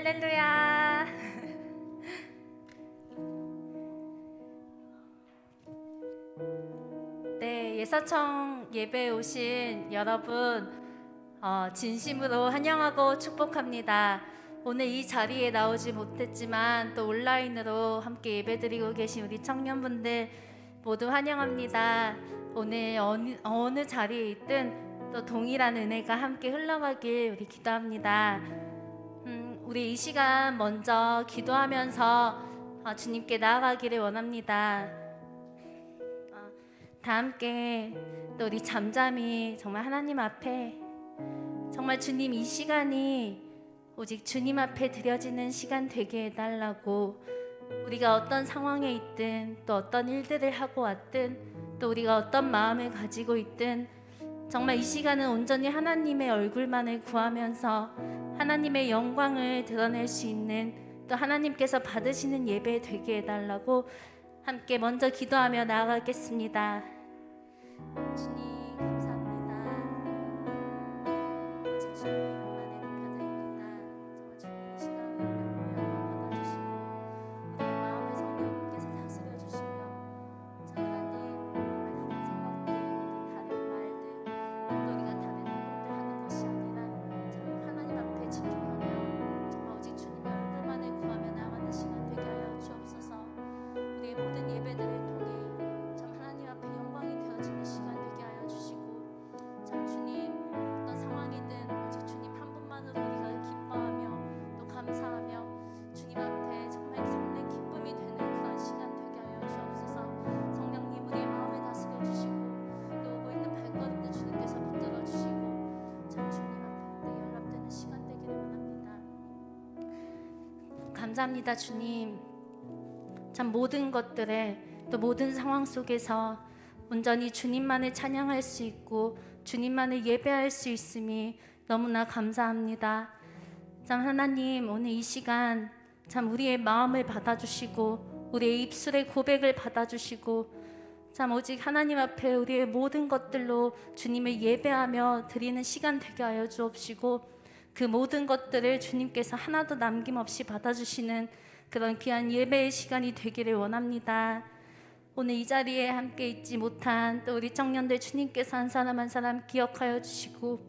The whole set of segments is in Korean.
할렐루야. 네, 예사청 예배에 오신 여러분 진심으로 환영하고 축복합니다. 오늘 이 자리에 나오지 못했지만 또 온라인으로 함께 예배드리고 계신 우리 청년분들 모두 환영합니다. 오늘 어느 자리에 있든 또 동일한 은혜가 함께 흘러가길 우리 기도합니다. 우리 이 시간 먼저 기도하면서 주님께 나아가기를 원합니다. 다 함께 또 우리 잠잠히 정말 하나님 앞에 정말 주님 이 시간이 오직 주님 앞에 드려지는 시간 되게 해달라고, 우리가 어떤 상황에 있든 또 어떤 일들을 하고 왔든 또 우리가 어떤 마음을 가지고 있든 정말 이 시간은 온전히 하나님의 얼굴만을 구하면서 하나님의 영광을 드러낼 수 있는 또 하나님께서 받으시는 예배 되게 해달라고 함께 먼저 기도하며 나아가겠습니다. 주님 감사합니다. 오직 주님의 이름만에 높여드립니다. 정말 주님 이 시간을 영광 받아주시고 우리의 마음을 성령님께서 다스려 주시며 참 하나님 다른 생각들, 다른 말들, 또 우리가 다른 행동들 하는 것이 아니라 참 하나님 앞에 집중하며 정말 오직 주님의 얼굴만을 구하며 나아가는 시간 되게 하여 주옵소서. 우리의 모든 예배들을 통해 참 하나님 앞에 영광이 되어지는 시간 되게 하여 주시고, 참 주님 어떤 상황이든 오직 주님 한 분만으로 우리가 기뻐하며 또 감사하며 주님 앞에 정말 참된 기쁨이 되는 그런 시간 되게 하여 주옵소서. 성령님 우리의 마음을 다스려 주시고 또 오고 있는 발걸음도 주님께서 붙들어 주시고 참 주님 앞에 연락되는 시간 되기를 원합니다. 감사합니다. 주님 참 모든 것들에 또 모든 상황 속에서 온전히 주님만을 찬양할 수 있고 주님만을 예배할 수 있음이 너무나 감사합니다. 참 하나님 오늘 이 시간 참 우리의 마음을 받아주시고 우리의 입술의 고백을 받아주시고 참 오직 하나님 앞에 우리의 모든 것들로 주님을 예배하며 드리는 시간 되게 하여 주옵시고 그 모든 것들을 주님께서 하나도 남김없이 받아주시는 그런 귀한 예배의 시간이 되기를 원합니다. 오늘 이 자리에 함께 있지 못한 또 우리 청년들 주님께서 한 사람 한 사람 기억하여 주시고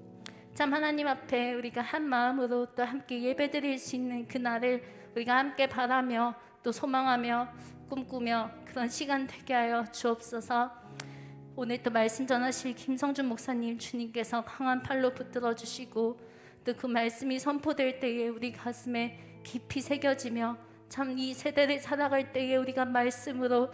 참 하나님 앞에 우리가 한 마음으로 또 함께 예배드릴 수 있는 그날을 우리가 함께 바라며 또 소망하며 꿈꾸며 그런 시간 되게 하여 주옵소서. 오늘 또 말씀 전하실 김성준 목사님 주님께서 강한 팔로 붙들어 주시고 또 그 말씀이 선포될 때에 우리 가슴에 깊이 새겨지며 참 이 세대를 살아갈 때에 우리가 말씀으로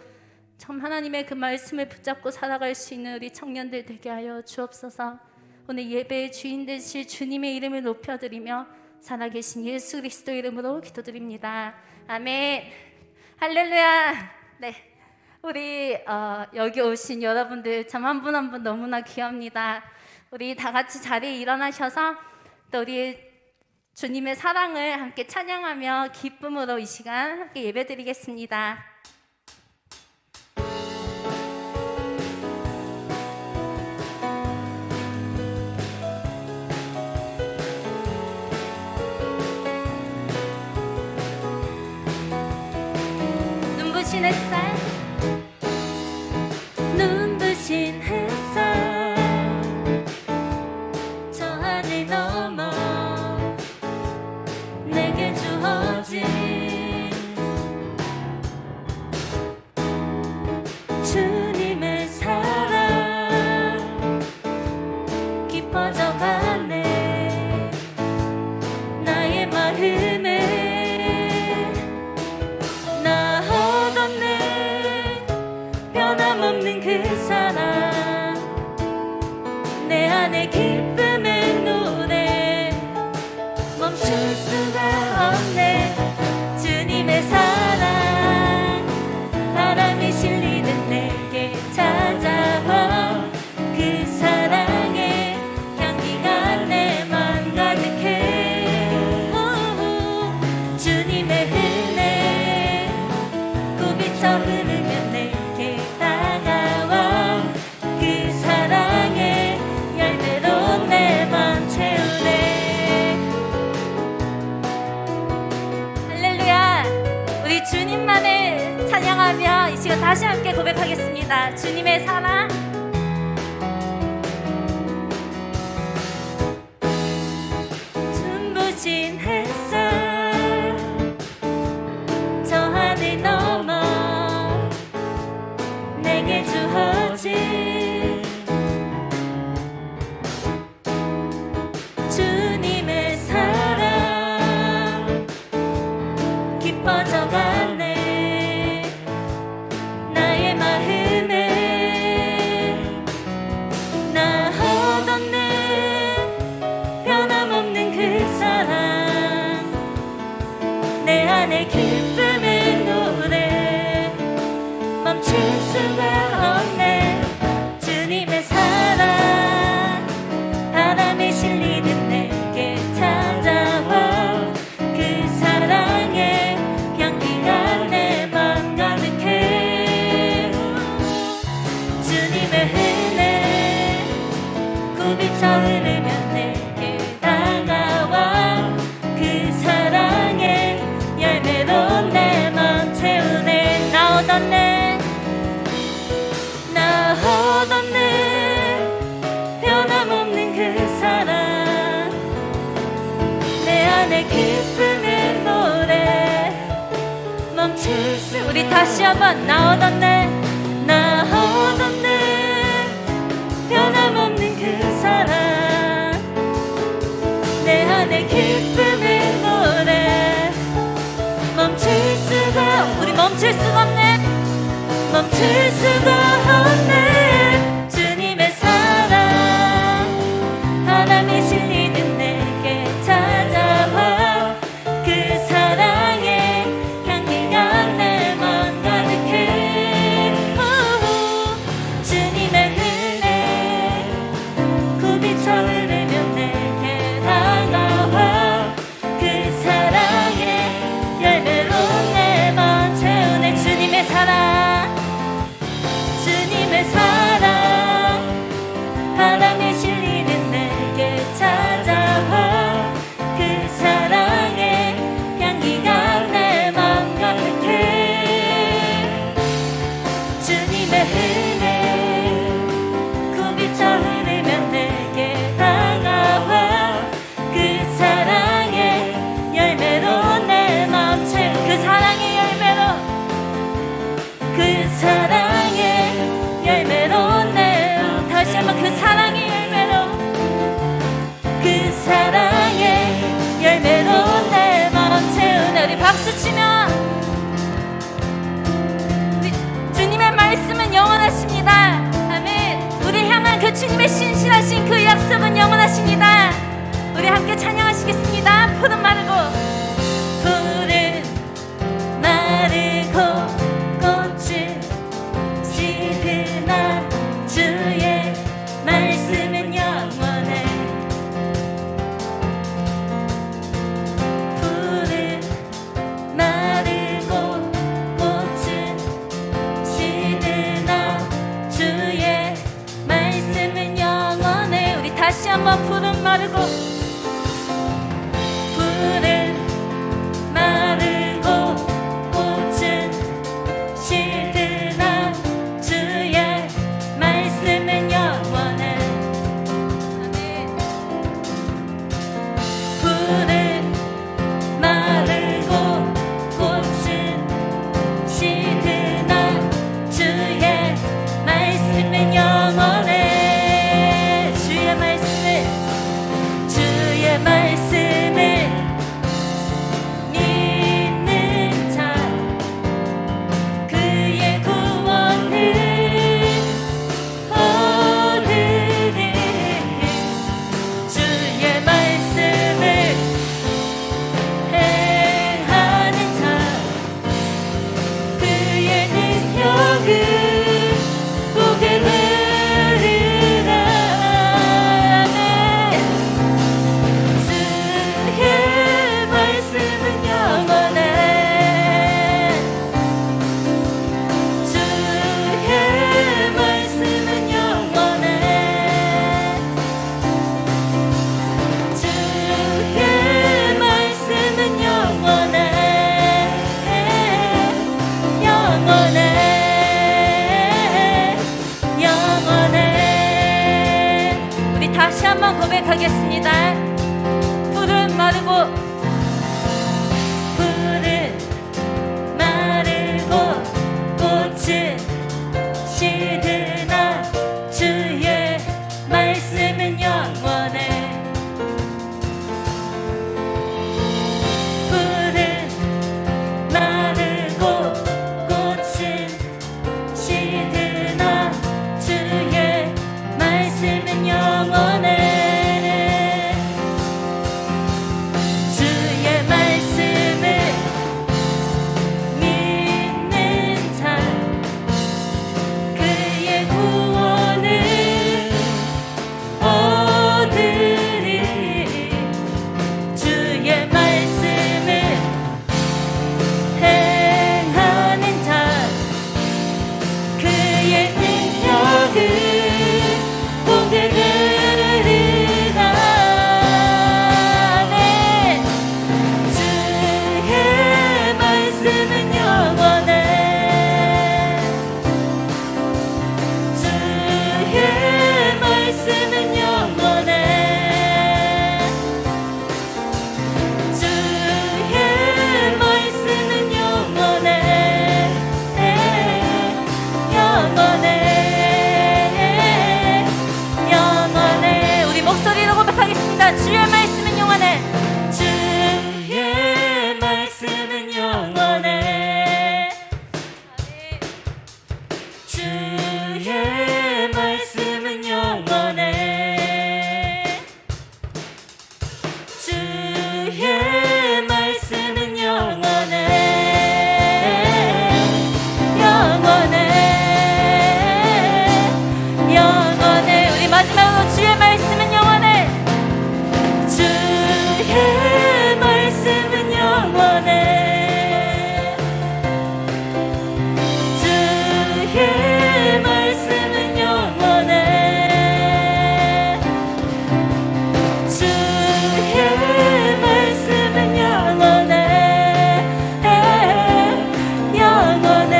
참 하나님의 그 말씀을 붙잡고 살아갈 수 있는 우리 청년들 되게 하여 주옵소서. 오늘 예배의 주인 되실 주님의 이름을 높여드리며 살아계신 예수 그리스도 이름으로 기도드립니다. 아멘. 할렐루야. 네, 우리 여기 오신 여러분들 참 한 분 한 분 너무나 귀합니다. 우리 다 같이 자리에 일어나셔서 또 우리 주님의 사랑을 함께 찬양하며 기쁨으로 이 시간 함께 예배드리겠습니다. 눈부신 햇살, 눈부신 햇살 저 하늘 넘어 내게 주어진 주님의 사랑 깊어져가네 나의 마음에 나 얻었네 변함없는 그 사랑 내 안에 기쁨의 노래 멈출 수가 없네 주님의 사랑 바람이 실리는 내게 찾아와 그 사랑의 향기가 내 맘 가득해 주님의 은혜 고비쳐 흐르면 내게 다가와 그 사랑의 열매로 내 다시 함께 고백하겠습니다. 주님의 사랑. 눈부신 햇살 저 하늘 넘어 내게 주어진 주님의 사랑 깊어져가네 나의 마음에 나 얻었네 변함없는 그 사랑 내 안에 기쁨의 노래 멈출 수가 없네 주님의 사랑 바람에 실리는 내게 찾아와 그 사랑의 향기가 내 맘 가득해 주님의 은혜 굽이쳐 흐르며 내게 다가와 그 사랑의 열매로 내 맘 채우네 나 얻었네 나 얻었네 변함없는 그 사랑 내 안에 기쁨의 노래 멈출 수 우리 다시 한번 나 얻었네 나 얻었네 변함없는 그 사랑 내 안에 기쁨의 노래 멈출 수가 우리 멈출 수가 없네 멈출 수가 없네 주님의 사랑 바람에 실리는 내게 찾아와 그 사랑의 향기가 내 맘 가득해 주님의 은혜 굽이쳐 흐르며 내게 다가와 그 사랑의 열매로 내 맘 채우네 주님의 사랑 주님의 사랑 바람에 실리는 내게 찾아와 그 사랑의 향기가 내 맘 가득해 주님의 은혜 굽이쳐 흐르며 내게 다가와 그 사랑의 열매로 내 맘 채우 그 사랑의 열매로 그 사랑의 열매로 내 다시 한번 그 사랑의 열매로 그 사랑의 열매로 내 마음 채우네 우리 박수 치며 우리 주님의 말씀은 영원하십니다 아멘 우리 향한 그 주님의 신실하신 그 약속은 영원하십니다 우리 함께 찬양하시겠습니다 푸른 마르고 푸른 마르고 꽃은 시드나 주의 말씀은 영원해 푸른 마르고 꽃은 시드나 주의 말씀은 영원해 우리 다시 한번 푸른 마르고 푸른 마르고 꽃은 시드나 주의 말씀은 영원해 아멘 푸른 마르고 꽃은 시드나 주의 말씀은 영원해 주의 말씀은 다시 한번 고백하겠습니다. 푸른 마르고 꽃은 시드나 주의 말씀은 영원해. 푸른 마르고 꽃은 시드나 주의 말씀은 영원해. 주의 말씀을 주의 말씀은 영원해. 주의 말씀은 영원해. 주의 말씀은 영원해. 주의 말씀은 영원해. 영원해. 영원해. 우리 마지막으로 주의 말씀은 영원해. 주의 말씀은 영원해. 주의 말씀은 영원해. 주의 말씀은 영원해. 영원해.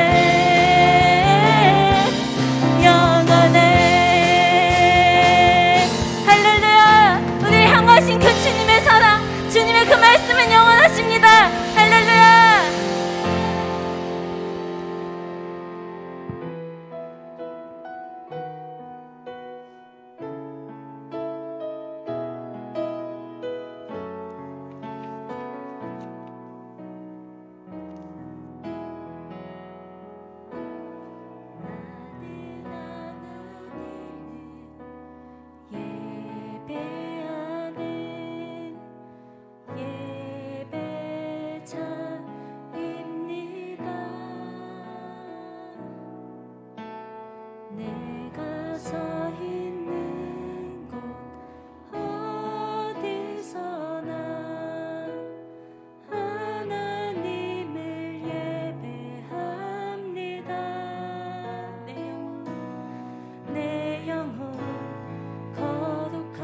영원해. 할렐루야. 우리 향하신 그 주님의 사랑, 주님의 그 말씀은 영원하십니다. 할렐루야. 내가 서 있는 곳 어디서나 하나님을 예배합니다. 내 영혼 거룩한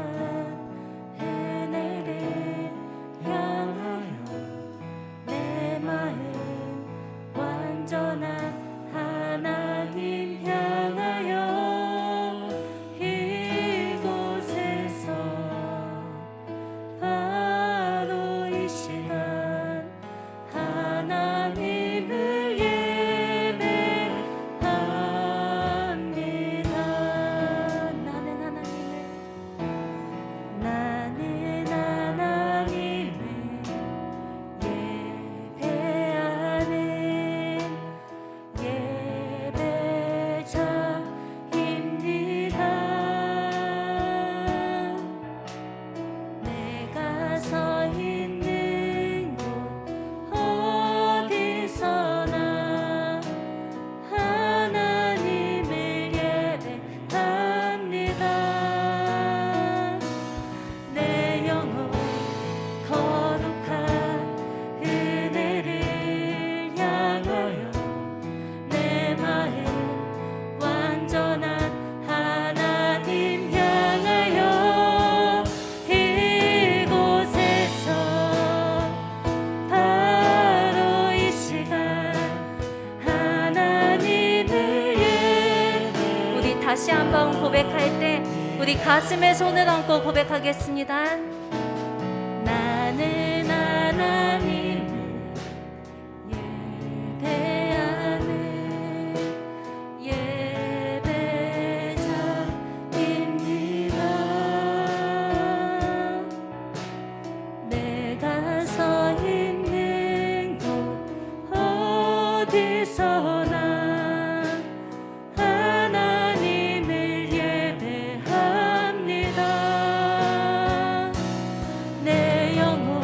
은혜를 향하여 내 마음 완전한 하나님 향하여 이곳에서 바로 이 시간 하나님을 예배합니다. 나는 하나님을 예배하는 예배자입니다. 내가 서 있는 곳 어디서나 하나님을 예배합니다. 내 영혼 거룩한 은혜를 향하여 내 마음 완전한 하나님 향하여 이곳에서 바로 이 시간 하나님을 우리 다시 한번 고백할 때 우리 가슴에 손을 얹고 고백하겠습니다. 나는 하나님을 예배하는 예배자입니다. 내가 서 있는 곳 어디서나 하나님을 예배합니다. 내 영혼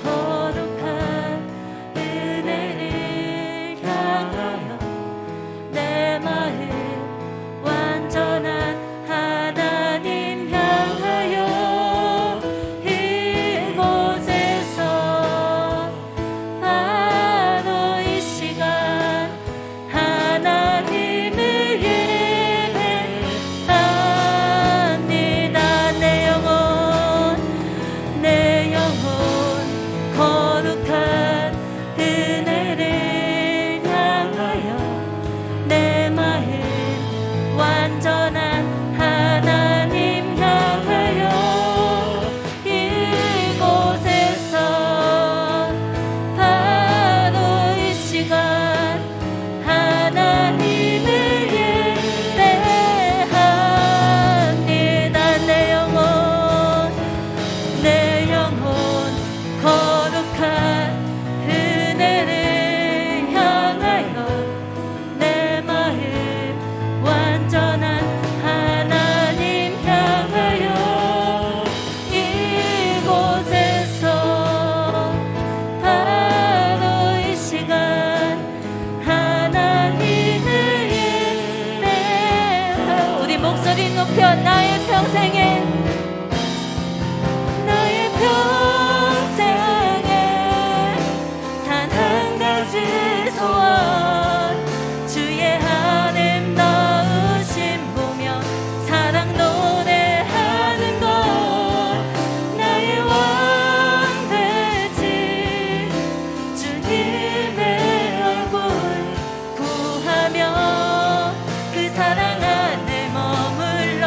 거룩한 은혜를 향하여 내 마음 완전한 하나님 향하여 이곳에서 바로 이 시간 하나님을 예배합니다. 내 영혼 거룩한 은혜를 향하여 내 마음 완전한 하나님 향하여 이곳에서 바로 이 시간 하나님을 예배합니다. 내 영혼 거룩한 은혜를 향하여 내 마음 완전한 하나님 향하여 이곳에서 바로 이 시간 하나님을 예배하옵니다. 우리 목소리 높여 나의 평생에 단 한 가지 소원 주의 아름다우심 보며 사랑 노래하는 것 나의 왕 되지 주님의 얼굴 구하며 그 사랑 안에 머물러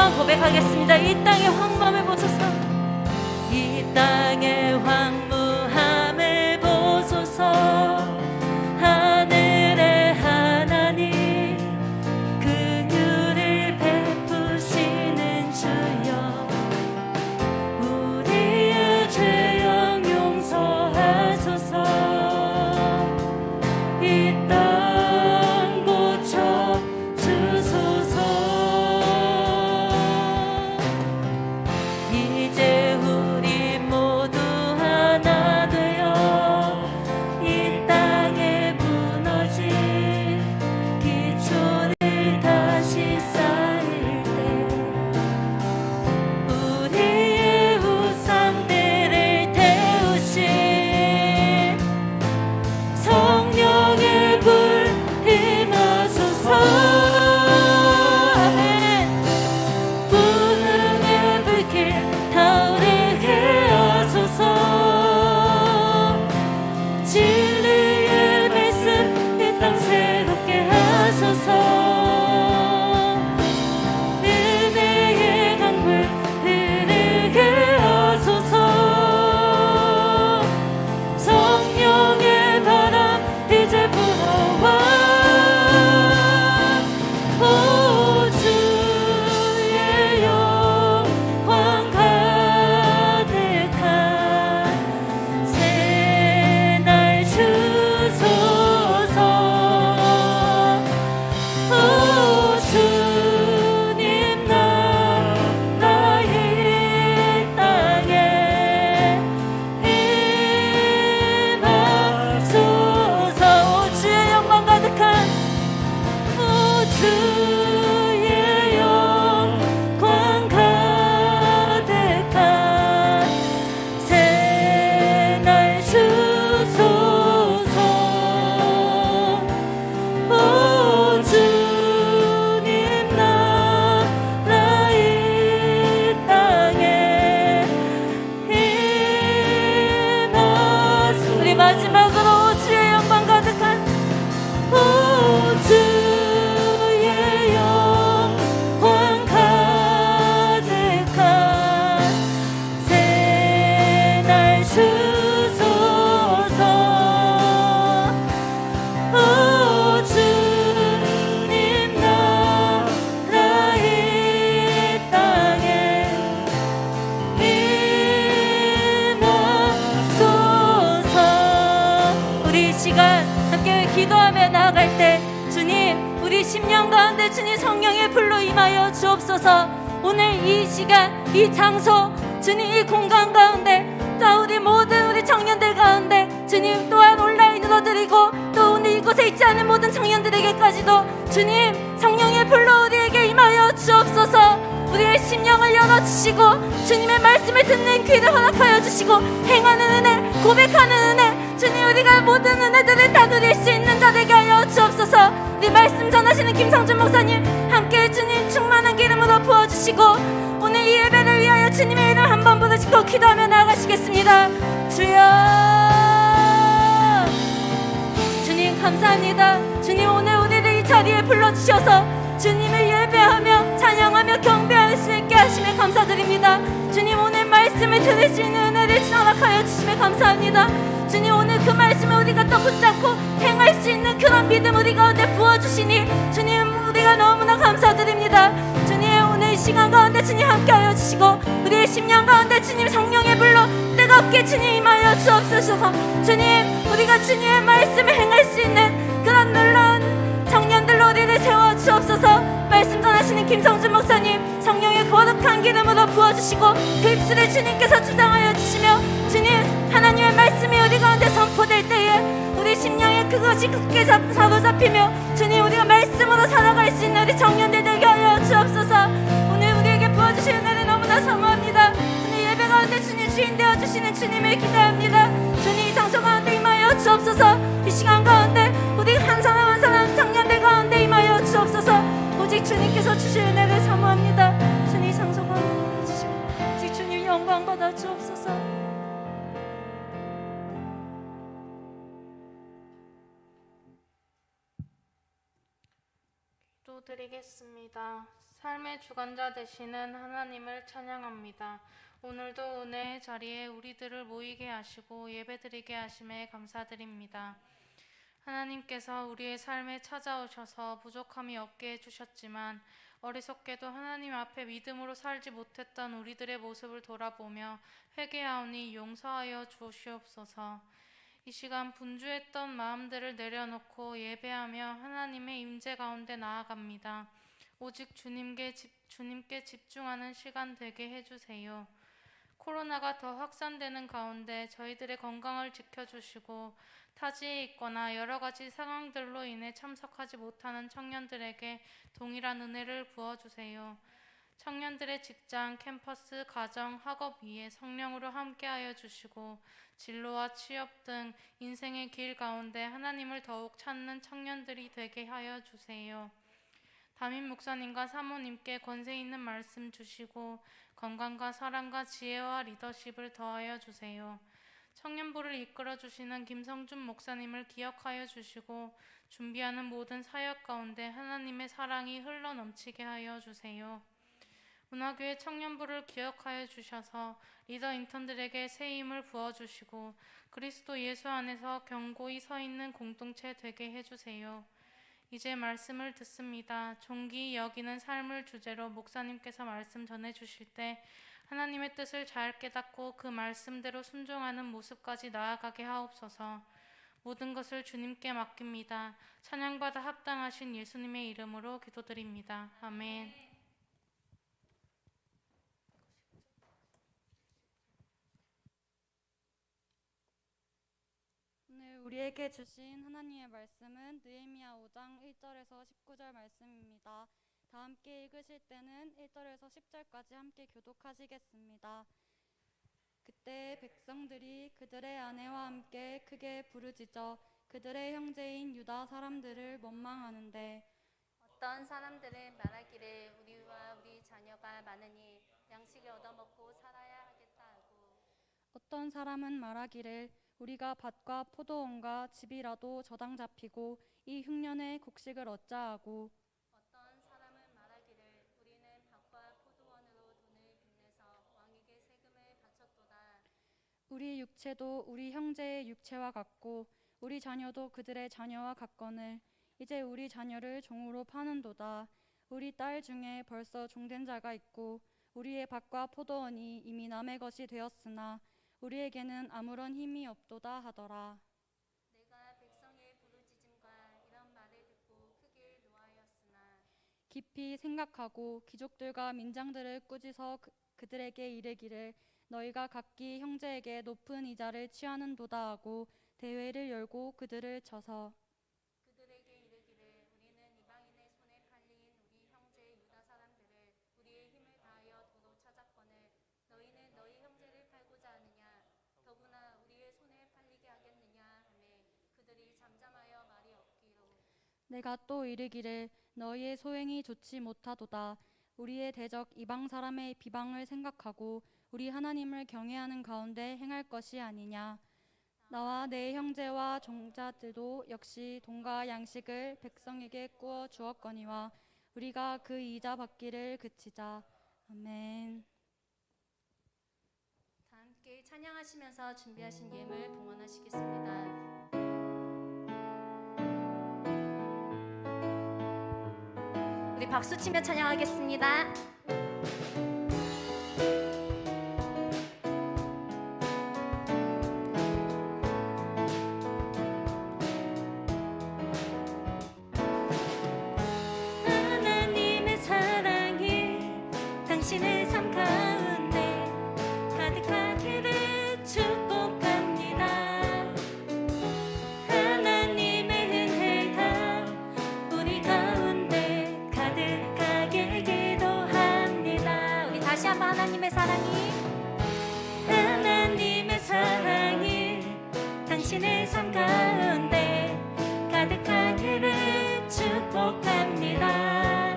한번 고백하겠습니다. 이 땅의 황무함을 보소서. 이 땅의 황무함을 보소서. 하늘의 하나님 긍휼을 베푸시는 주여 우리의 죄악 용서하소서. 이 땅 고쳐 주소서. 이제 우리 모두 하나 되어 이 땅에 무너진 기초를 다시 쌓을 때 우리의 우상들을 태우신 성령의 불 임하소서. 아멘. 부흥의 불길 타오르게 하소서. 진리의 말씀 이 땅 새롭게 하소서. 은혜의 강물 흐르게 하소서. 성령의 바람 이제 불어와. 오 주의 영광 가득한 새날 주소서. 오 주님 나라 이 땅에 임하소서. 오 주의 영광 가득한 오 주의 영광 가득한 새날 주소서. 오 주님 나라 이 땅에 임하소서. 우리 마지막으로 오 주의 영광 가득한 오 주의 영광 가득한 새날 주소서. 오 주님 나라 이 땅에 임하소서. 우리 이 시간 함께 기도하며 나아갈 때 주님 우리 심령 가운데 주님 성령의 불로 임하여 주옵소서. 오늘 이 시간 이 장소 주님 이 공간 가운데 또 우리 모든 우리 청년들 가운데 주님 또한 온라인으로 드리고 또 오늘 이곳에 있지 않은 모든 청년들에게까지도 주님 성령의 불로 우리에게 임하여 주옵소서. 우리의 심령을 열어주시고 주님의 말씀을 듣는 귀를 허락하여 주시고 행하는 은혜 고백하는 은혜 주님 우리가 모든 은혜들을 다 누릴 수 있는 자 되게 하여 주옵소서. 우리 말씀 전하시는 김성준 목사님 함께 주님 충만한 기름으로 부어주시고 오늘 이 예배를 위하여 주님의 이름 한 번 부르시고 기도하며 나아가시겠습니다. 주여 주님 감사합니다. 주님 오늘 우리를 이 자리에 불러주셔서 주님을 예배하며 찬양하며 경배할 수 있게 하심에 감사드립니다. 주님 오늘 말씀을 들을 수 있는 은혜를 허락하여 주심에 감사합니다. 주님 오늘 그 말씀을 우리가 또 붙잡고 행할 수 있는 그런 믿음 우리 가운데 부어주시니 주님 우리가 너무나 감사드립니다. 주님 오늘 이 시간 가운데 주님 함께하여 주시고 우리의 심령 가운데 주님 성령의 불로 뜨겁게 주님 임하여 주옵소서. 주님 우리가 주님의 말씀을 행할 수 있는 그런 놀라운 청년들로 우리를 세워 주옵소서. 말씀 전하시는 김성준 목사님 성령의 거룩한 기름으로 부어주시고 그 입술을 주님께서 주장하여 주시며 주님 하나님의 말씀이 우리 가운데 선포될 때에 우리 심령에 그것이 굳게 사로잡히며 주님 우리가 말씀으로 살아갈 수 있는 우리 청년들 되게 하여 주옵소서. 오늘 우리에게 부어주신 은혜를 너무나 사모합니다. 오늘 예배 가운데 주님 주인 되어주시는 주님을 기대합니다. 주님 이 장소 가운데 임하여 주옵소서. 이 시간 가운데 우리 한 사람 한 사람 청년들 가운데 임하여 주옵소서. 오직 주님께서 주실 은혜를 사모합니다. 주님 이 장소 가운데 주시고 오직 주님 영광 받아 주옵소서. 기도드리겠습니다. 삶의 주관자 되시는 하나님을 찬양합니다. 오늘도 은혜의 자리에 우리들을 모이게 하시고 예배드리게 하심에 감사드립니다. 하나님께서 우리의 삶에 찾아오셔서 부족함이 없게 해주셨지만 어리석게도 하나님 앞에 믿음으로 살지 못했던 우리들의 모습을 돌아보며 회개하오니 용서하여 주시옵소서. 이 시간 분주했던 마음들을 내려놓고 예배하며 하나님의 임재 가운데 나아갑니다. 오직 주님께 집중하는 시간 되게 해주세요. 코로나가 더 확산되는 가운데 저희들의 건강을 지켜주시고 타지에 있거나 여러 가지 상황들로 인해 참석하지 못하는 청년들에게 동일한 은혜를 부어주세요. 청년들의 직장, 캠퍼스, 가정, 학업 위에 성령으로 함께하여 주시고 진로와 취업 등 인생의 길 가운데 하나님을 더욱 찾는 청년들이 되게 하여 주세요. 담임 목사님과 사모님께 권세 있는 말씀 주시고 건강과 사랑과 지혜와 리더십을 더하여 주세요. 청년부를 이끌어 주시는 김성준 목사님을 기억하여 주시고 준비하는 모든 사역 가운데 하나님의 사랑이 흘러 넘치게 하여 주세요. 문화교회 청년부를 기억하여 주셔서 리더 인턴들에게 새 힘을 부어주시고 그리스도 예수 안에서 견고히 서 있는 공동체 되게 해주세요. 이제 말씀을 듣습니다. 존귀 여기는 삶을 주제로 목사님께서 말씀 전해주실 때 하나님의 뜻을 잘 깨닫고 그 말씀대로 순종하는 모습까지 나아가게 하옵소서. 모든 것을 주님께 맡깁니다. 찬양받아 합당하신 예수님의 이름으로 기도드립니다. 아멘. 오늘 우리에게 주신 하나님의 말씀은 느헤미야 5장 1절에서 19절 말씀입니다. 다 함께 읽으실 때는 1절에서 10절까지 함께 교독하시겠습니다. 그때 백성들이 그들의 아내와 함께 크게 부르짖어 그들의 형제인 유다 사람들을 원망하는데 어떤 사람들은 말하기를 우리와 우리 자녀가 많으니 양식을 얻어먹고 살아야 하겠다 하고 어떤 사람은 말하기를 우리가 밭과 포도원과 집이라도 저당 잡히고 이 흉년에 곡식을 얻자 하고 어떤 사람은 말하기를 우리는 밭과 포도원으로 돈을 빚내서 왕에게 세금을 바쳤도다. 우리 육체도 우리 형제의 육체와 같고 우리 자녀도 그들의 자녀와 같거늘 이제 우리 자녀를 종으로 파는도다. 우리 딸 중에 벌써 종된 자가 있고 우리의 밭과 포도원이 이미 남의 것이 되었으나 우리에게는 아무런 힘이 없도다 하더라. 내가 백성의 부르짖음과 이런 말을 듣고 크게 노하였으나 깊이 생각하고 귀족들과 민장들을 꾸짖어 그들에게 이르기를 너희가 각기 형제에게 높은 이자를 취하는도다 하고 대회를 열고 그들을 쳐서 그들에게 이르기를 우리는 이방인의 손에 팔린 우리 형제 유다 사람들을 우리의 힘을 다하여 도로 찾았거늘 너희는 너희 형제를 팔고자 하느냐 더구나 우리의 손에 팔리게 하겠느냐 하매 그들이 잠잠하여 말이 없기로 내가 또 이르기를 너희의 소행이 좋지 못하도다. 우리의 대적 이방 사람의 비방을 생각하고 우리 하나님을 경외하는 가운데 행할 것이 아니냐. 나와 내 형제와 종자들도 역시 돈과 양식을 백성에게 꾸어 주었거니와 우리가 그 이자 받기를 그치자. 아멘. 다 함께 찬양하시면서 준비하신 예물 봉헌하시겠습니다. 우리 박수치며 찬양하겠습니다. 하나님의 사랑이 당신의 삶 가운데 가득하기를 축복합니다. 하나님의 은혜가 우리 가운데 가득하게 기도합니다. 우리 다시 한번 하나님의 사랑이 당신의 삶 가운데 가득하기를 축복합니다.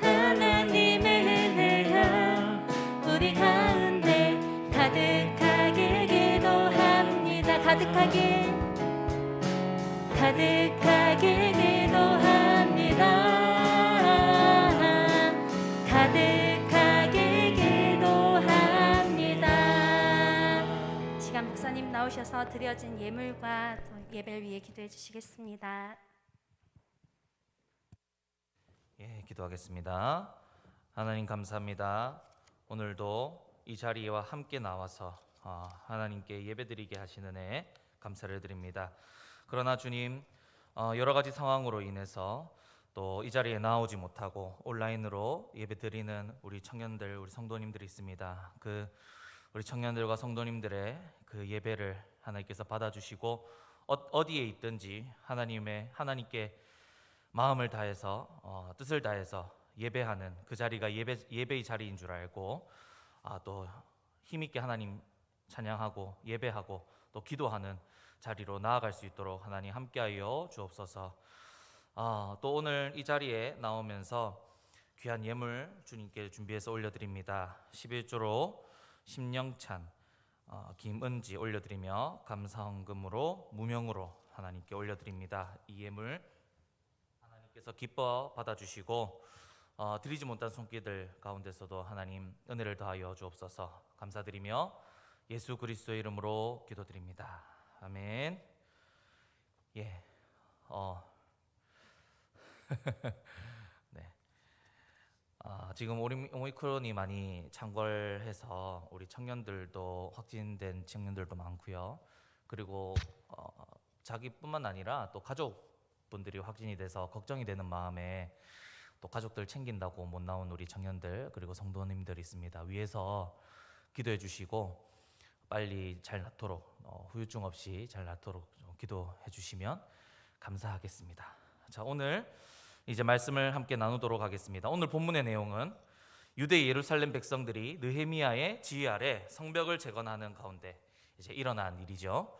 하나님의 은혜가 우리 가운데 가득하게 기도합니다. 가득하게 기도합니다. 나오셔서 드려진 예물과 예배를 위해 기도해 주시겠습니다. 예, 기도하겠습니다. 하나님 감사합니다. 오늘도 이 자리와 함께 나와서 하나님께 예배드리게 하시는 애 감사를 드립니다. 그러나 주님, 여러 가지 상황으로 인해서 또 이 자리에 나오지 못하고 온라인으로 예배드리는 우리 청년들, 우리 성도님들이 있습니다. 우리 청년들과 성도님들의 그 예배를 하나님께서 받아주시고 어디에 있든지 하나님께 마음을 다해서 뜻을 다해서 예배하는 그 자리가 예배의 자리인 줄 알고 또 힘있게 하나님 찬양하고 예배하고 또 기도하는 자리로 나아갈 수 있도록 하나님 함께하여 주옵소서. 또 오늘 이 자리에 나오면서 귀한 예물 주님께 준비해서 올려드립니다. 11조로 심령찬 김은지 올려드리며 감사헌금으로 무명으로 하나님께 올려드립니다. 이 예물 하나님께서 기뻐 받아주시고 드리지 못한 손길들 가운데서도 하나님 은혜를 더하여 주옵소서. 감사드리며 예수 그리스도의 이름으로 기도드립니다. 아멘. 예. 네. 지금 오미크론이 많이 창궐해서 우리 청년들도 확진된 청년들도 많고요. 그리고 자기뿐만 아니라 또 가족분들이 확진이 돼서 걱정이 되는 마음에 또 가족들 챙긴다고 못 나온 우리 청년들 그리고 성도님들이 있습니다. 위에서 기도해 주시고 빨리 잘 낫도록 후유증 없이 잘 낫도록 기도해 주시면 감사하겠습니다. 자, 오늘 이제 말씀을 함께 나누도록 하겠습니다. 오늘 본문의 내용은 유대 예루살렘 백성들이 느헤미야의 지휘 아래 성벽을 재건하는 가운데 이제 일어난 일이죠.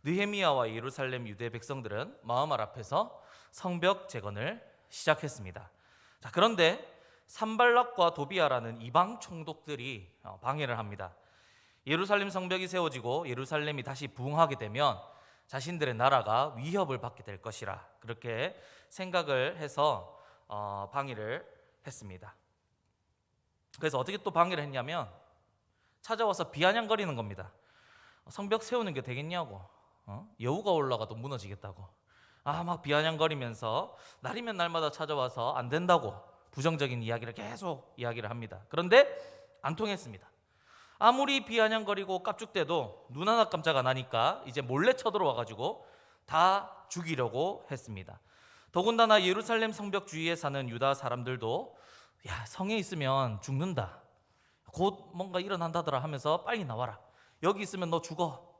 느헤미야와 예루살렘 유대 백성들은 마흐말 앞에서 성벽 재건을 시작했습니다. 자, 그런데 산발락과 도비아라는 이방 총독들이 방해를 합니다. 예루살렘 성벽이 세워지고 예루살렘이 다시 부흥하게 되면 자신들의 나라가 위협을 받게 될 것이라 그렇게 생각을 해서 방해를 했습니다. 그래서 어떻게 또 방해를 했냐면 찾아와서 비아냥거리는 겁니다. 성벽 세우는 게 되겠냐고, 여우가 올라가도 무너지겠다고 막 비아냥거리면서 날이면 날마다 찾아와서 안 된다고 부정적인 이야기를 계속 이야기를 합니다. 그런데 안 통했습니다. 아무리 비아냥거리고 깝죽대도 눈 하나 깜짝 안 하니까 이제 몰래 쳐들어와가지고 다 죽이려고 했습니다. 더군다나 예루살렘 성벽 주위에 사는 유다 사람들도 야, 성에 있으면 죽는다, 곧 뭔가 일어난다더라 하면서 빨리 나와라, 여기 있으면 너 죽어,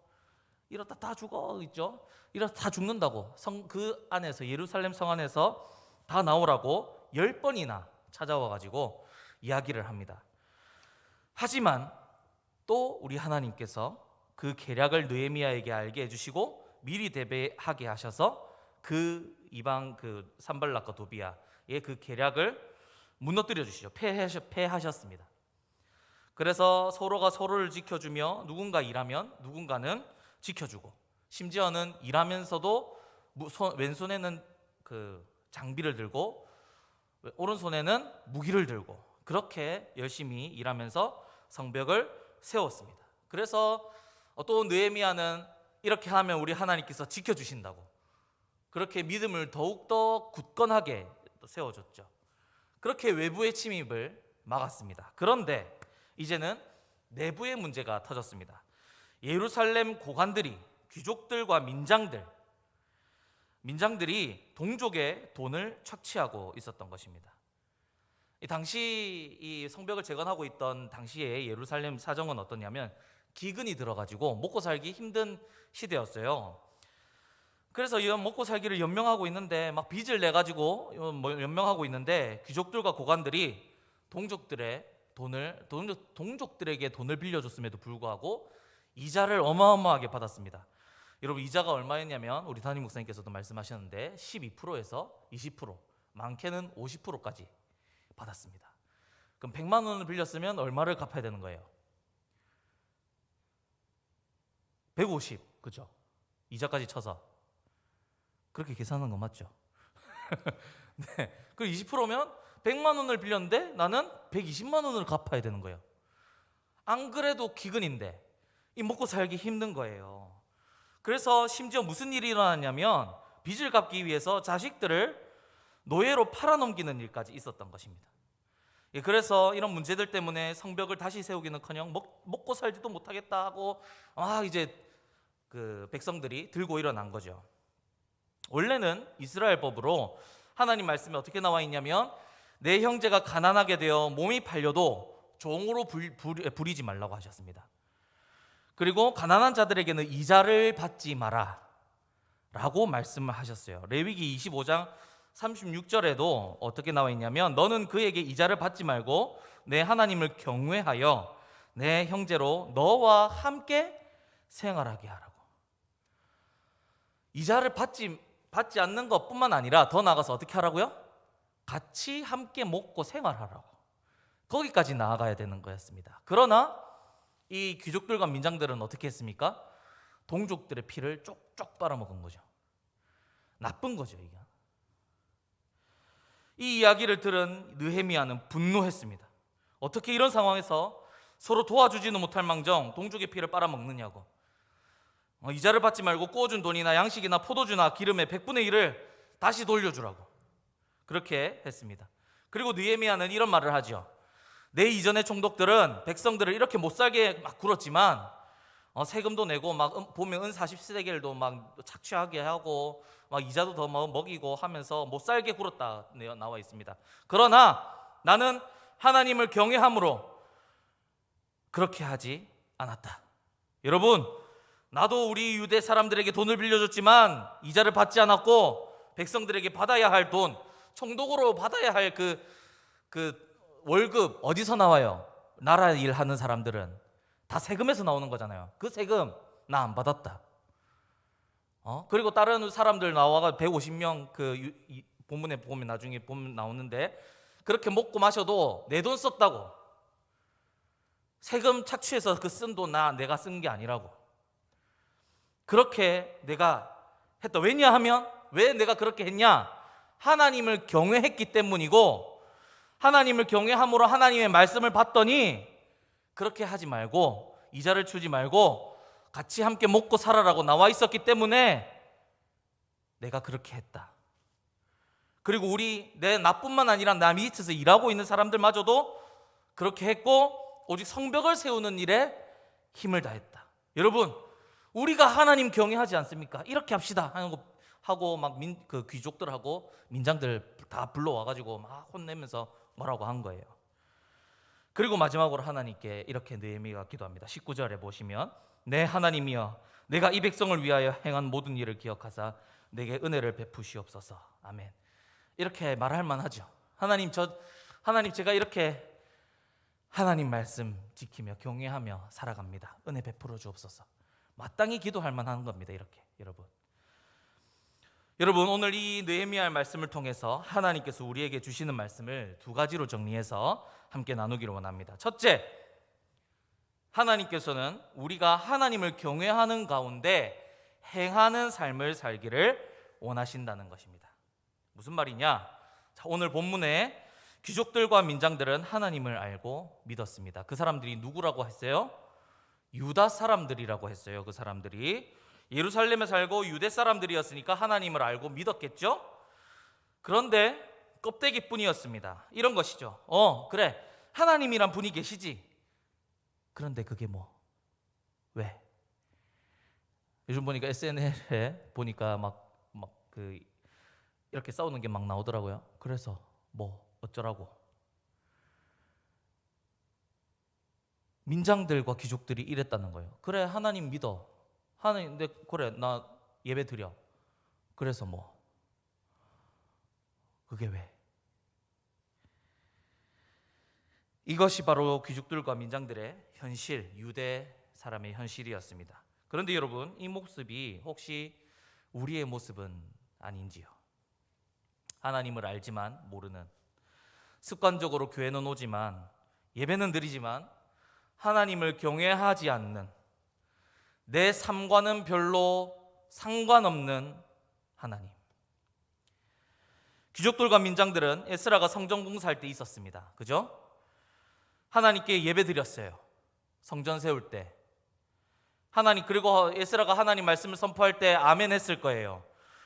이러다 다 죽어 있죠. 이러다 다 죽는다고 그 안에서 예루살렘 성 안에서 다 나오라고 10번이나 찾아와가지고 이야기를 합니다. 하지만 또 우리 하나님께서 그 계략을 느헤미야에게 알게 해주시고 미리 대비하게 하셔서 그 이방 그 산발락과 도비아의 그 계략을 무너뜨려 주시죠. 패하셨습니다. 그래서 서로가 서로를 지켜주며 누군가 일하면 누군가는 지켜주고, 심지어는 일하면서도 왼손에는 그 장비를 들고 오른손에는 무기를 들고 그렇게 열심히 일하면서 성벽을 세웠습니다. 그래서 또 느헤미야는 이렇게 하면 우리 하나님께서 지켜주신다고 그렇게 믿음을 더욱더 굳건하게 세워줬죠. 그렇게 외부의 침입을 막았습니다. 그런데 이제는 내부의 문제가 터졌습니다. 예루살렘 고관들이 귀족들과 민장들이 동족의 돈을 착취하고 있었던 것입니다. 이 당시 이 성벽을 재건하고 있던 당시에 예루살렘 사정은 어떠냐면 기근이 들어가지고 먹고 살기 힘든 시대였어요. 그래서 이런 먹고 살기를 연명하고 있는데 막 빚을 내가지고 연명하고 있는데 귀족들과 고관들이 동족들에게 돈을 빌려줬음에도 불구하고 이자를 어마어마하게 받았습니다. 여러분, 이자가 얼마였냐면 우리 담임 목사님께서도 말씀하셨는데 12%에서 20%, 많게는 50%까지 받았습니다. 그럼 100만 원을 빌렸으면 얼마를 갚아야 되는 거예요? 150, 그죠? 이자까지 쳐서 그렇게 계산하는 거 맞죠? 네. 그 20%면 100만 원을 빌렸는데 나는 120만 원을 갚아야 되는 거예요. 안 그래도 기근인데 이 먹고 살기 힘든 거예요. 그래서 심지어 무슨 일이 일어났냐면 빚을 갚기 위해서 자식들을 노예로 팔아넘기는 일까지 있었던 것입니다. 예, 그래서 이런 문제들 때문에 성벽을 다시 세우기는커녕 먹고 살지도 못하겠다 하고 이제 그 백성들이 들고 일어난 거죠. 원래는 이스라엘 법으로 하나님 말씀에 어떻게 나와 있냐면 내 형제가 가난하게 되어 몸이 팔려도 종으로 부리지 말라고 하셨습니다. 그리고 가난한 자들에게는 이자를 받지 마라 라고 말씀을 하셨어요. 레위기 25장 36절에도 어떻게 나와 있냐면 너는 그에게 이자를 받지 말고 내 하나님을 경외하여 내 형제로 너와 함께 생활하게 하라고. 이자를 받지 않는 것뿐만 아니라 더 나아가서 어떻게 하라고요? 같이 함께 먹고 생활하라고. 거기까지 나아가야 되는 거였습니다. 그러나 이 귀족들과 민장들은 어떻게 했습니까? 동족들의 피를 쪽쪽 빨아먹은 거죠. 나쁜 거죠, 이게. 이 이야기를 들은 느헤미야는 분노했습니다. 어떻게 이런 상황에서 서로 도와주지는 못할 망정 동족의 피를 빨아먹느냐고. 이자를 받지 말고 구워준 돈이나 양식이나 포도주나 기름의 100분의 1을 다시 돌려주라고 그렇게 했습니다. 그리고 느헤미야는 이런 말을 하죠. 내 이전의 총독들은 백성들을 이렇게 못살게 막 굴었지만 세금도 내고 막 보면 은 40세겔도 막 착취하게 하고 막 이자도 더 먹이고 하면서 못살게 굴었다 나와 있습니다. 그러나 나는 하나님을 경외함으로 그렇게 하지 않았다. 여러분, 나도 우리 유대 사람들에게 돈을 빌려줬지만 이자를 받지 않았고 백성들에게 받아야 할 돈, 총독으로 받아야 할 그 월급 어디서 나와요? 나라 일하는 사람들은 다 세금에서 나오는 거잖아요. 그 세금 나 안 받았다. 그리고 다른 사람들 나와가 150명 본문에 보면 나중에 보면 나오는데 그렇게 먹고 마셔도 내 돈 썼다고. 세금 착취해서 그 쓴 돈 내가 쓴 게 아니라고. 그렇게 내가 했다. 왜냐하면 왜 내가 그렇게 했냐? 하나님을 경외했기 때문이고 하나님을 경외함으로 하나님의 말씀을 받더니 그렇게 하지 말고 이자를 주지 말고 같이 함께 먹고 살아라고 나와 있었기 때문에 내가 그렇게 했다. 그리고 나뿐만 아니라 나 밑에서 일하고 있는 사람들마저도 그렇게 했고 오직 성벽을 세우는 일에 힘을 다했다. 여러분, 우리가 하나님 경외하지 않습니까? 이렇게 합시다 하고 막 그 귀족들하고 민장들 다 불러와가지고 막 혼내면서 뭐라고 한 거예요. 그리고 마지막으로 하나님께 이렇게 느헤미야가 기도합니다. 19절에 보시면 내 하나님이여 내가 이 백성을 위하여 행한 모든 일을 기억하사 내게 은혜를 베푸시옵소서. 아멘. 이렇게 말할 만하죠. 하나님 제가 이렇게 하나님 말씀 지키며 경외하며 살아갑니다. 은혜 베풀어 주옵소서. 마땅히 기도할 만한 겁니다. 이렇게 여러분 오늘 이 느헤미야의 말씀을 통해서 하나님께서 우리에게 주시는 말씀을 두 가지로 정리해서 함께 나누기를 원합니다. 첫째, 하나님께서는 우리가 하나님을 경외하는 가운데 행하는 삶을 살기를 원하신다는 것입니다. 무슨 말이냐? 오늘 본문에 귀족들과 민장들은 하나님을 알고 믿었습니다. 그 사람들이 누구라고 했어요? 유다 사람들이라고 했어요. 그 사람들이 예루살렘에 살고 유대 사람들이었으니까 하나님을 알고 믿었겠죠? 그런데 껍데기뿐이었습니다. 이런 것이죠. 그래, 하나님이란 분이 계시지. 그런데 그게 왜? 요즘 보니까 SNS에 보니까 이렇게 싸우는 게 막 나오더라고요. 그래서 어쩌라고? 민장들과 귀족들이 이랬다는 거예요. 그래, 하나님 믿어. 하나님, 그래, 나 예배 드려. 그래서 그게 왜? 이것이 바로 귀족들과 민장들의 현실, 유대 사람의 현실이었습니다. 그런데 여러분, 이 모습이 혹시 우리의 모습은 아닌지요? 하나님을 알지만 모르는, 습관적으로 교회는 오지만 예배는 드리지만 하나님을 경외하지 않는, 내 삶과는 별로 상관없는 하나님. 귀족들과 민장들은 에스라가 성전 공사할 때 있었습니다. 그죠? 하나님께 예배 드렸어요. 성전 세울 때. 하나님, 그리고 에스라가 하나님 말씀을 선포할 때 아멘 했을 거예요.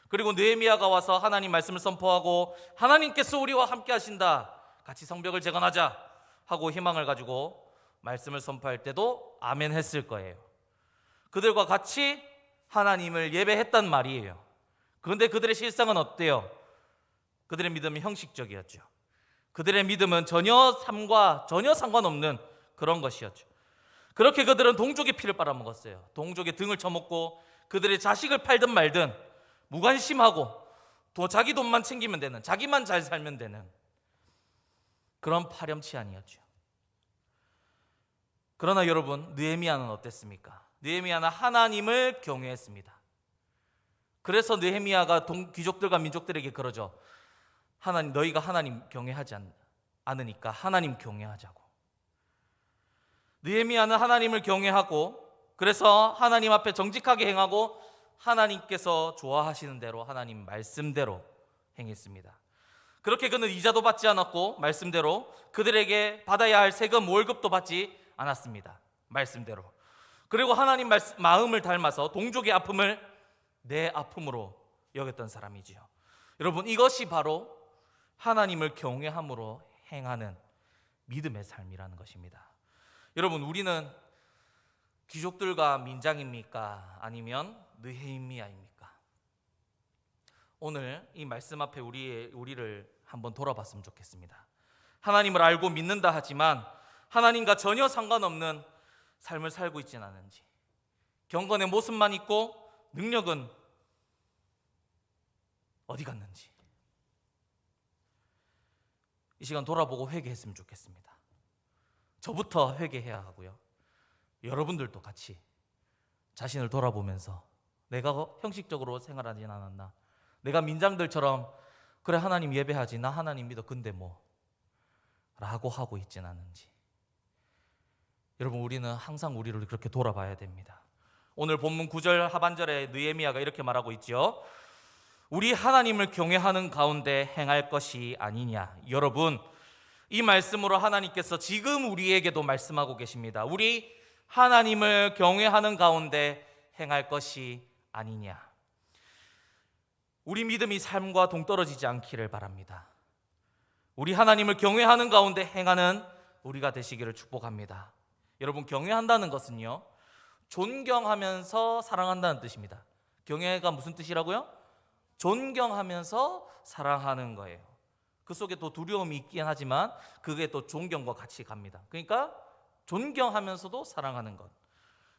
그리고 느헤미야가 와서 하나님 말씀을 선포하고 하나님께서 우리와 함께 하신다, 같이 성벽을 재건하자 하고 희망을 가지고 말씀을 선포할 때도 아멘 했을 거예요. 그들과 같이 하나님을 예배했단 말이에요. 그런데 그들의 실상은 어때요? 그들의 믿음은 형식적이었죠. 그들의 믿음은 전혀 삶과 전혀 상관없는 그런 것이었죠. 그렇게 그들은 동족의 피를 빨아먹었어요. 동족의 등을 쳐먹고 그들의 자식을 팔든 말든 무관심하고 또 자기 돈만 챙기면 되는, 자기만 잘 살면 되는 그런 파렴치한이었죠. 그러나 여러분, 느헤미야는 어땠습니까? 느헤미야는 하나님을 경외했습니다. 그래서 느헤미야가 귀족들과 민족들에게 그러죠. 하나님, 너희가 하나님 경외하지 않으니까 하나님 경외하자고. 느헤미야는 하나님을 경외하고 그래서 하나님 앞에 정직하게 행하고 하나님께서 좋아하시는 대로 하나님 말씀대로 행했습니다. 그렇게 그는 이자도 받지 않았고 말씀대로 그들에게 받아야 할 세금 월급도 받지 않았습니다. 말씀대로. 그리고 하나님 마음을 닮아서 동족의 아픔을 내 아픔으로 여겼던 사람이지요. 여러분, 이것이 바로 하나님을 경외함으로 행하는 믿음의 삶이라는 것입니다. 여러분, 우리는 귀족들과 민장입니까? 아니면 느헤미야입니까? 오늘 이 말씀 앞에 우리를 한번 돌아봤으면 좋겠습니다. 하나님을 알고 믿는다 하지만 하나님과 전혀 상관없는 삶을 살고 있지는 않은지, 경건의 모습만 있고 능력은 어디 갔는지 이 시간 돌아보고 회개했으면 좋겠습니다. 저부터 회개해야 하고요. 여러분들도 같이 자신을 돌아보면서 내가 형식적으로 생활하진 않았나, 내가 민장들처럼 그래 하나님 예배하지, 나 하나님 믿어, 근데 뭐 라고 하고 있진 않은지, 여러분, 우리는 항상 우리를 그렇게 돌아봐야 됩니다. 오늘 본문 9절 하반절에 느헤미야가 이렇게 말하고 있죠. 우리 하나님을 경외하는 가운데 행할 것이 아니냐. 여러분, 이 말씀으로 하나님께서 지금 우리에게도 말씀하고 계십니다. 우리 하나님을 경외하는 가운데 행할 것이 아니냐. 우리 믿음이 삶과 동떨어지지 않기를 바랍니다. 우리 하나님을 경외하는 가운데 행하는 우리가 되시기를 축복합니다. 여러분, 경외한다는 것은요, 존경하면서 사랑한다는 뜻입니다. 경외가 무슨 뜻이라고요? 존경하면서 사랑하는 거예요. 그 속에 또 두려움이 있긴 하지만 그게 또 존경과 같이 갑니다. 그러니까 존경하면서도 사랑하는 것.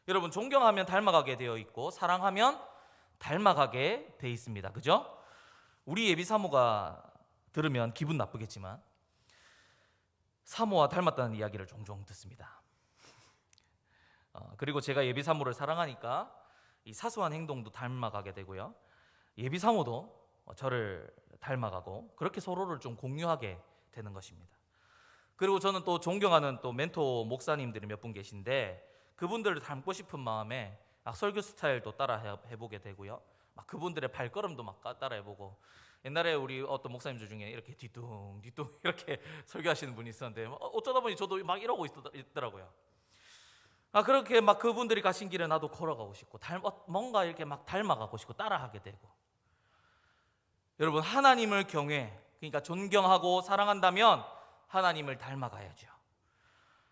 여러분, 존경하면 닮아가게 되어 있고 사랑하면 닮아가게 돼 있습니다. 그죠? 우리 예비 사모가 들으면 기분 나쁘겠지만 사모와 닮았다는 이야기를 종종 듣습니다. 그리고 제가 예비 사모를 사랑하니까 이 사소한 행동도 닮아가게 되고요. 예비 사모도 저를 닮아가고 그렇게 서로를 좀 공유하게 되는 것입니다. 그리고 저는 또 존경하는 또 멘토 목사님들이 몇 분 계신데 그분들을 닮고 싶은 마음에 설교 스타일도 따라 해보게 되고요. 막 그분들의 발걸음도 막 따라 해보고, 옛날에 우리 어떤 목사님들 중에 이렇게 뒤뚱 이렇게 설교하시는 분이 있었는데 어쩌다 보니 저도 막 이러고 있더라고요. 그렇게 막 그분들이 가신 길에 나도 걸어가고 싶고 뭔가 이렇게 막 닮아가고 싶고 따라하게 되고. 여러분, 하나님을 경외, 그러니까 존경하고 사랑한다면 하나님을 닮아가야죠.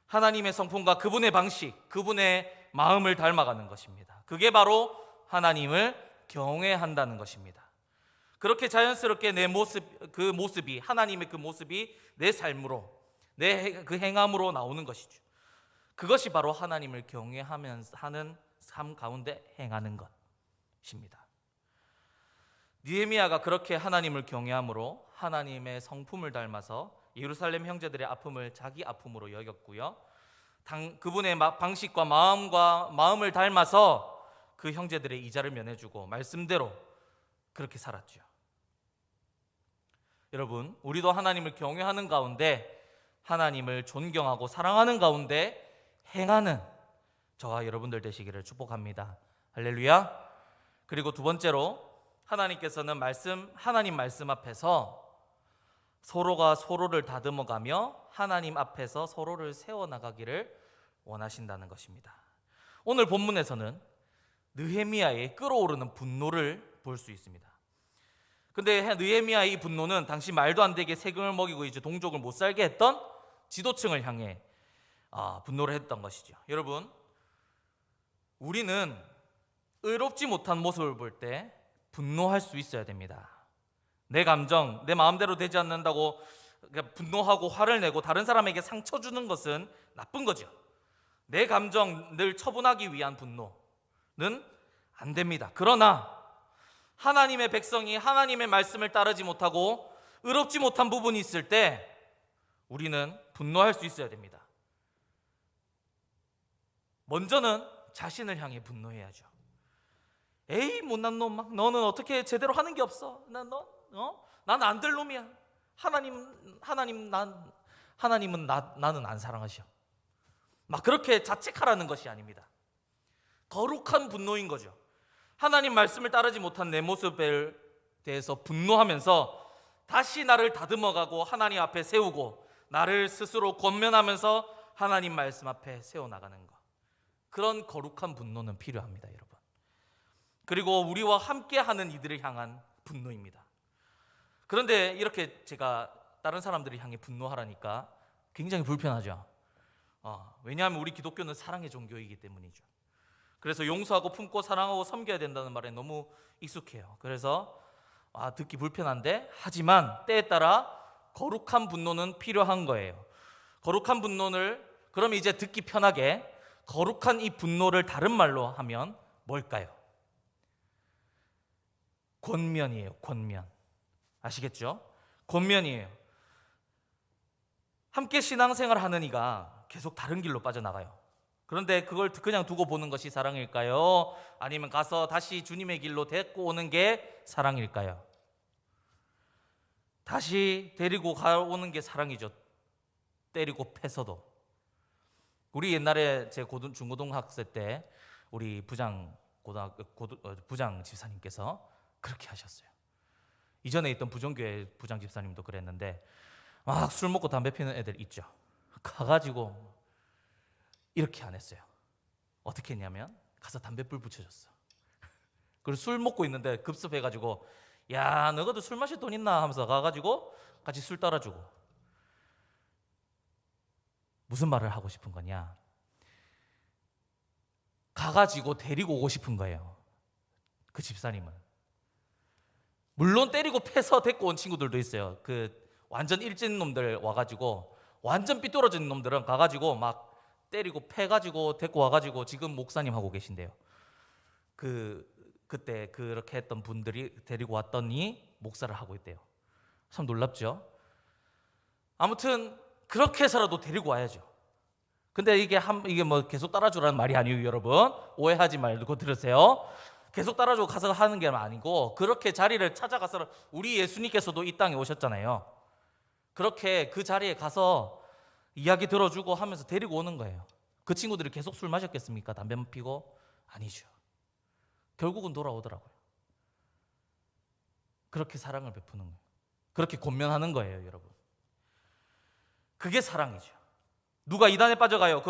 하나님의 성품과 그분의 방식, 그분의 마음을 닮아가는 것입니다. 그게 바로 하나님을 경외한다는 것입니다. 그렇게 자연스럽게 내 모습, 그 모습이, 하나님의 그 모습이 내 삶으로, 내 그 행함으로 나오는 것이죠. 그것이 바로 하나님을 경외하면서 하는 삶 가운데 행하는 것입니다. 느헤미야가 그렇게 하나님을 경외함으로 하나님의 성품을 닮아서 예루살렘 형제들의 아픔을 자기 아픔으로 여겼고요. 그분의 방식과 마음을 닮아서 그 형제들의 이자를 면해주고 말씀대로 그렇게 살았죠. 여러분, 우리도 하나님을 경외하는 가운데 하나님을 존경하고 사랑하는 가운데 행하는 저와 여러분들 되시기를 축복합니다. 할렐루야. 그리고 두 번째로, 하나님께서는 하나님 말씀 앞에서 서로가 서로를 다듬어가며 하나님 앞에서 서로를 세워나가기를 원하신다는 것입니다. 오늘 본문에서는 느헤미야의 끓어오르는 분노를 볼 수 있습니다. 근데 느헤미야의 이 분노는 당시 말도 안 되게 세금을 먹이고 이제 동족을 못 살게 했던 지도층을 향해 분노를 했던 것이죠. 여러분, 우리는 의롭지 못한 모습을 볼 때 분노할 수 있어야 됩니다. 내 감정, 내 마음대로 되지 않는다고 분노하고 화를 내고 다른 사람에게 상처 주는 것은 나쁜 거죠. 내 감정을 처분하기 위한 분노는 안 됩니다. 그러나 하나님의 백성이 하나님의 말씀을 따르지 못하고 의롭지 못한 부분이 있을 때 우리는 분노할 수 있어야 됩니다. 먼저는 자신을 향해 분노해야죠. 에이 못난 놈, 막 너는 어떻게 제대로 하는 게 없어. 난 안 될 놈이야. 하나님은 나는 안 사랑하셔. 막 그렇게 자책하라는 것이 아닙니다. 거룩한 분노인 거죠. 하나님 말씀을 따르지 못한 내 모습에 대해서 분노하면서 다시 나를 다듬어가고 하나님 앞에 세우고 나를 스스로 권면하면서 하나님 말씀 앞에 세워나가는 것, 그런 거룩한 분노는 필요합니다, 여러분. 그리고 우리와 함께하는 이들을 향한 분노입니다. 그런데 이렇게 제가 다른 사람들을 향해 분노하라니까 굉장히 불편하죠. 왜냐하면 우리 기독교는 사랑의 종교이기 때문이죠. 그래서 용서하고 품고 사랑하고 섬겨야 된다는 말에 너무 익숙해요. 그래서 듣기 불편한데, 하지만 때에 따라 거룩한 분노는 필요한 거예요. 거룩한 분노를, 그럼 이제 듣기 편하게 거룩한 이 분노를 다른 말로 하면 뭘까요? 권면이에요. 권면. 아시겠죠? 권면이에요. 함께 신앙생활 하는 이가 계속 다른 길로 빠져나가요. 그런데 그걸 그냥 두고 보는 것이 사랑일까요? 아니면 가서 다시 주님의 길로 데리고 오는 게 사랑일까요? 다시 데리고 가오는 게 사랑이죠. 때리고 패서도. 우리 옛날에 제 중고등 학생 때 우리 부장 집사님께서 그렇게 하셨어요. 이전에 있던 부정교회 부장 집사님도 그랬는데, 막 술 먹고 담배 피는 애들 있죠. 가가지고 이렇게 안 했어요. 어떻게 했냐면 가서 담배불 붙여줬어. 그리고 술 먹고 있는데 급습해가지고, 야 너희도 술 마실 돈 있나 하면서 가가지고 같이 술 따라주고. 무슨 말을 하고 싶은 거냐, 가가지고 데리고 오고 싶은 거예요. 그 집사님은 물론 때리고 패서 데리고 온 친구들도 있어요. 그 완전 일진 놈들 와가지고, 완전 삐뚤어진 놈들은 가가지고 막 때리고 패가지고 데리고 와가지고 지금 목사님 하고 계신데요. 그때 그렇게 했던 분들이 데리고 왔더니 목사를 하고 있대요. 참 놀랍죠? 아무튼 그렇게 해서라도 데리고 와야죠. 근데 이게 뭐 계속 따라주라는 말이 아니에요, 여러분. 오해하지 말고 들으세요. 계속 따라주고 가서 하는 게 아니고, 그렇게 자리를 찾아가서, 우리 예수님께서도 이 땅에 오셨잖아요. 그렇게 그 자리에 가서 이야기 들어주고 하면서 데리고 오는 거예요. 그 친구들이 계속 술 마셨겠습니까? 담배만 피고? 아니죠. 결국은 돌아오더라고요. 그렇게 사랑을 베푸는 거예요. 그렇게 권면하는 거예요, 여러분. 그게 사랑이죠. 누가 이단에 빠져가요.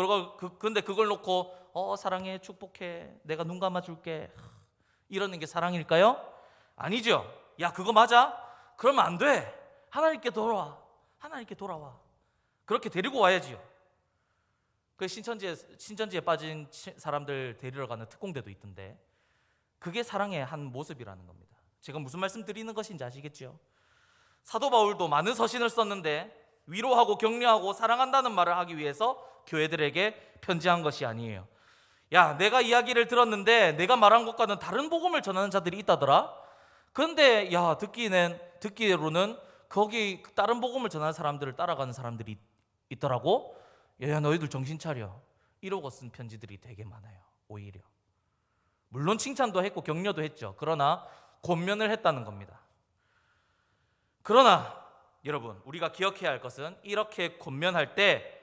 근데 그걸 놓고 사랑해, 축복해, 내가 눈 감아줄게, 이러는 게 사랑일까요? 아니죠. 야 그거 맞아? 그러면 안 돼. 하나님께 돌아와. 하나님께 돌아와. 그렇게 데리고 와야지요. 그 신천지에 빠진 사람들 데리러 가는 특공대도 있던데, 그게 사랑의 한 모습이라는 겁니다. 제가 무슨 말씀 드리는 것인지 아시겠죠? 사도 바울도 많은 서신을 썼는데 위로하고 격려하고 사랑한다는 말을 하기 위해서 교회들에게 편지한 것이 아니에요. 야 내가 이야기를 들었는데 내가 말한 것과는 다른 복음을 전하는 자들이 있다더라. 그런데 야 듣기로는 거기 다른 복음을 전하는 사람들을 따라가는 사람들이 있더라고. 야 너희들 정신 차려. 이러고 쓴 편지들이 되게 많아요. 오히려 물론 칭찬도 했고 격려도 했죠. 그러나 권면을 했다는 겁니다. 그러나 여러분, 우리가 기억해야 할 것은 이렇게 권면할 때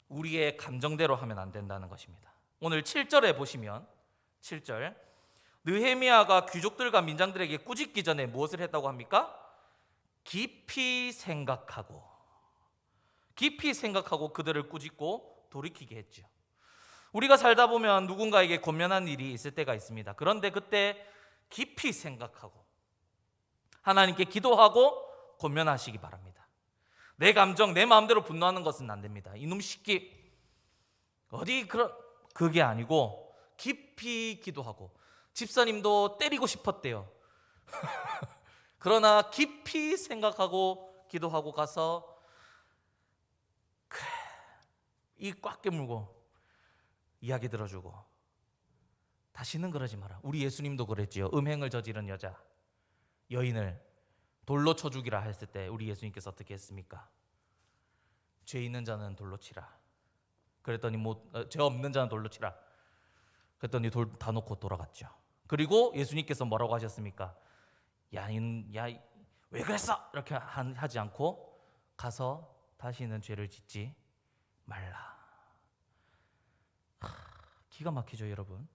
우리의 감정대로 하면 안 된다는 것입니다. 오늘 7절에 보시면 7절, 느헤미야가 귀족들과 민장들에게 꾸짖기 전에 무엇을 했다고 합니까? 깊이 생각하고 그들을 꾸짖고 돌이키게 했죠. 우리가 살다 보면 누군가에게 권면한 일이 있을 때가 있습니다. 그런데 그때 깊이 생각하고 하나님께 기도하고 권면하시기 바랍니다. 내 감정, 내 마음대로 분노하는 것은 안 됩니다. 이놈 새끼 어디 그게 아니고 깊이 기도하고, 집사님도 때리고 싶었대요. 그러나 깊이 생각하고 기도하고 가서 이 꽉 깨물고 이야기 들어주고, 다시는 그러지 마라. 우리 예수님도 그랬지요. 음행을 저지른 여인을 돌로 쳐 죽이라 했을 때 우리 예수님께서 어떻게 했습니까? 죄 있는 자는 돌로 치라. 그랬더니 죄 없는 자는 돌로 치라. 그랬더니 돌 다 놓고 돌아갔죠. 그리고 예수님께서 뭐라고 하셨습니까? 야, 왜 그랬어? 이렇게 하지 않고 가서 다시는 죄를 짓지 말라. 기가 막히죠, 여러분.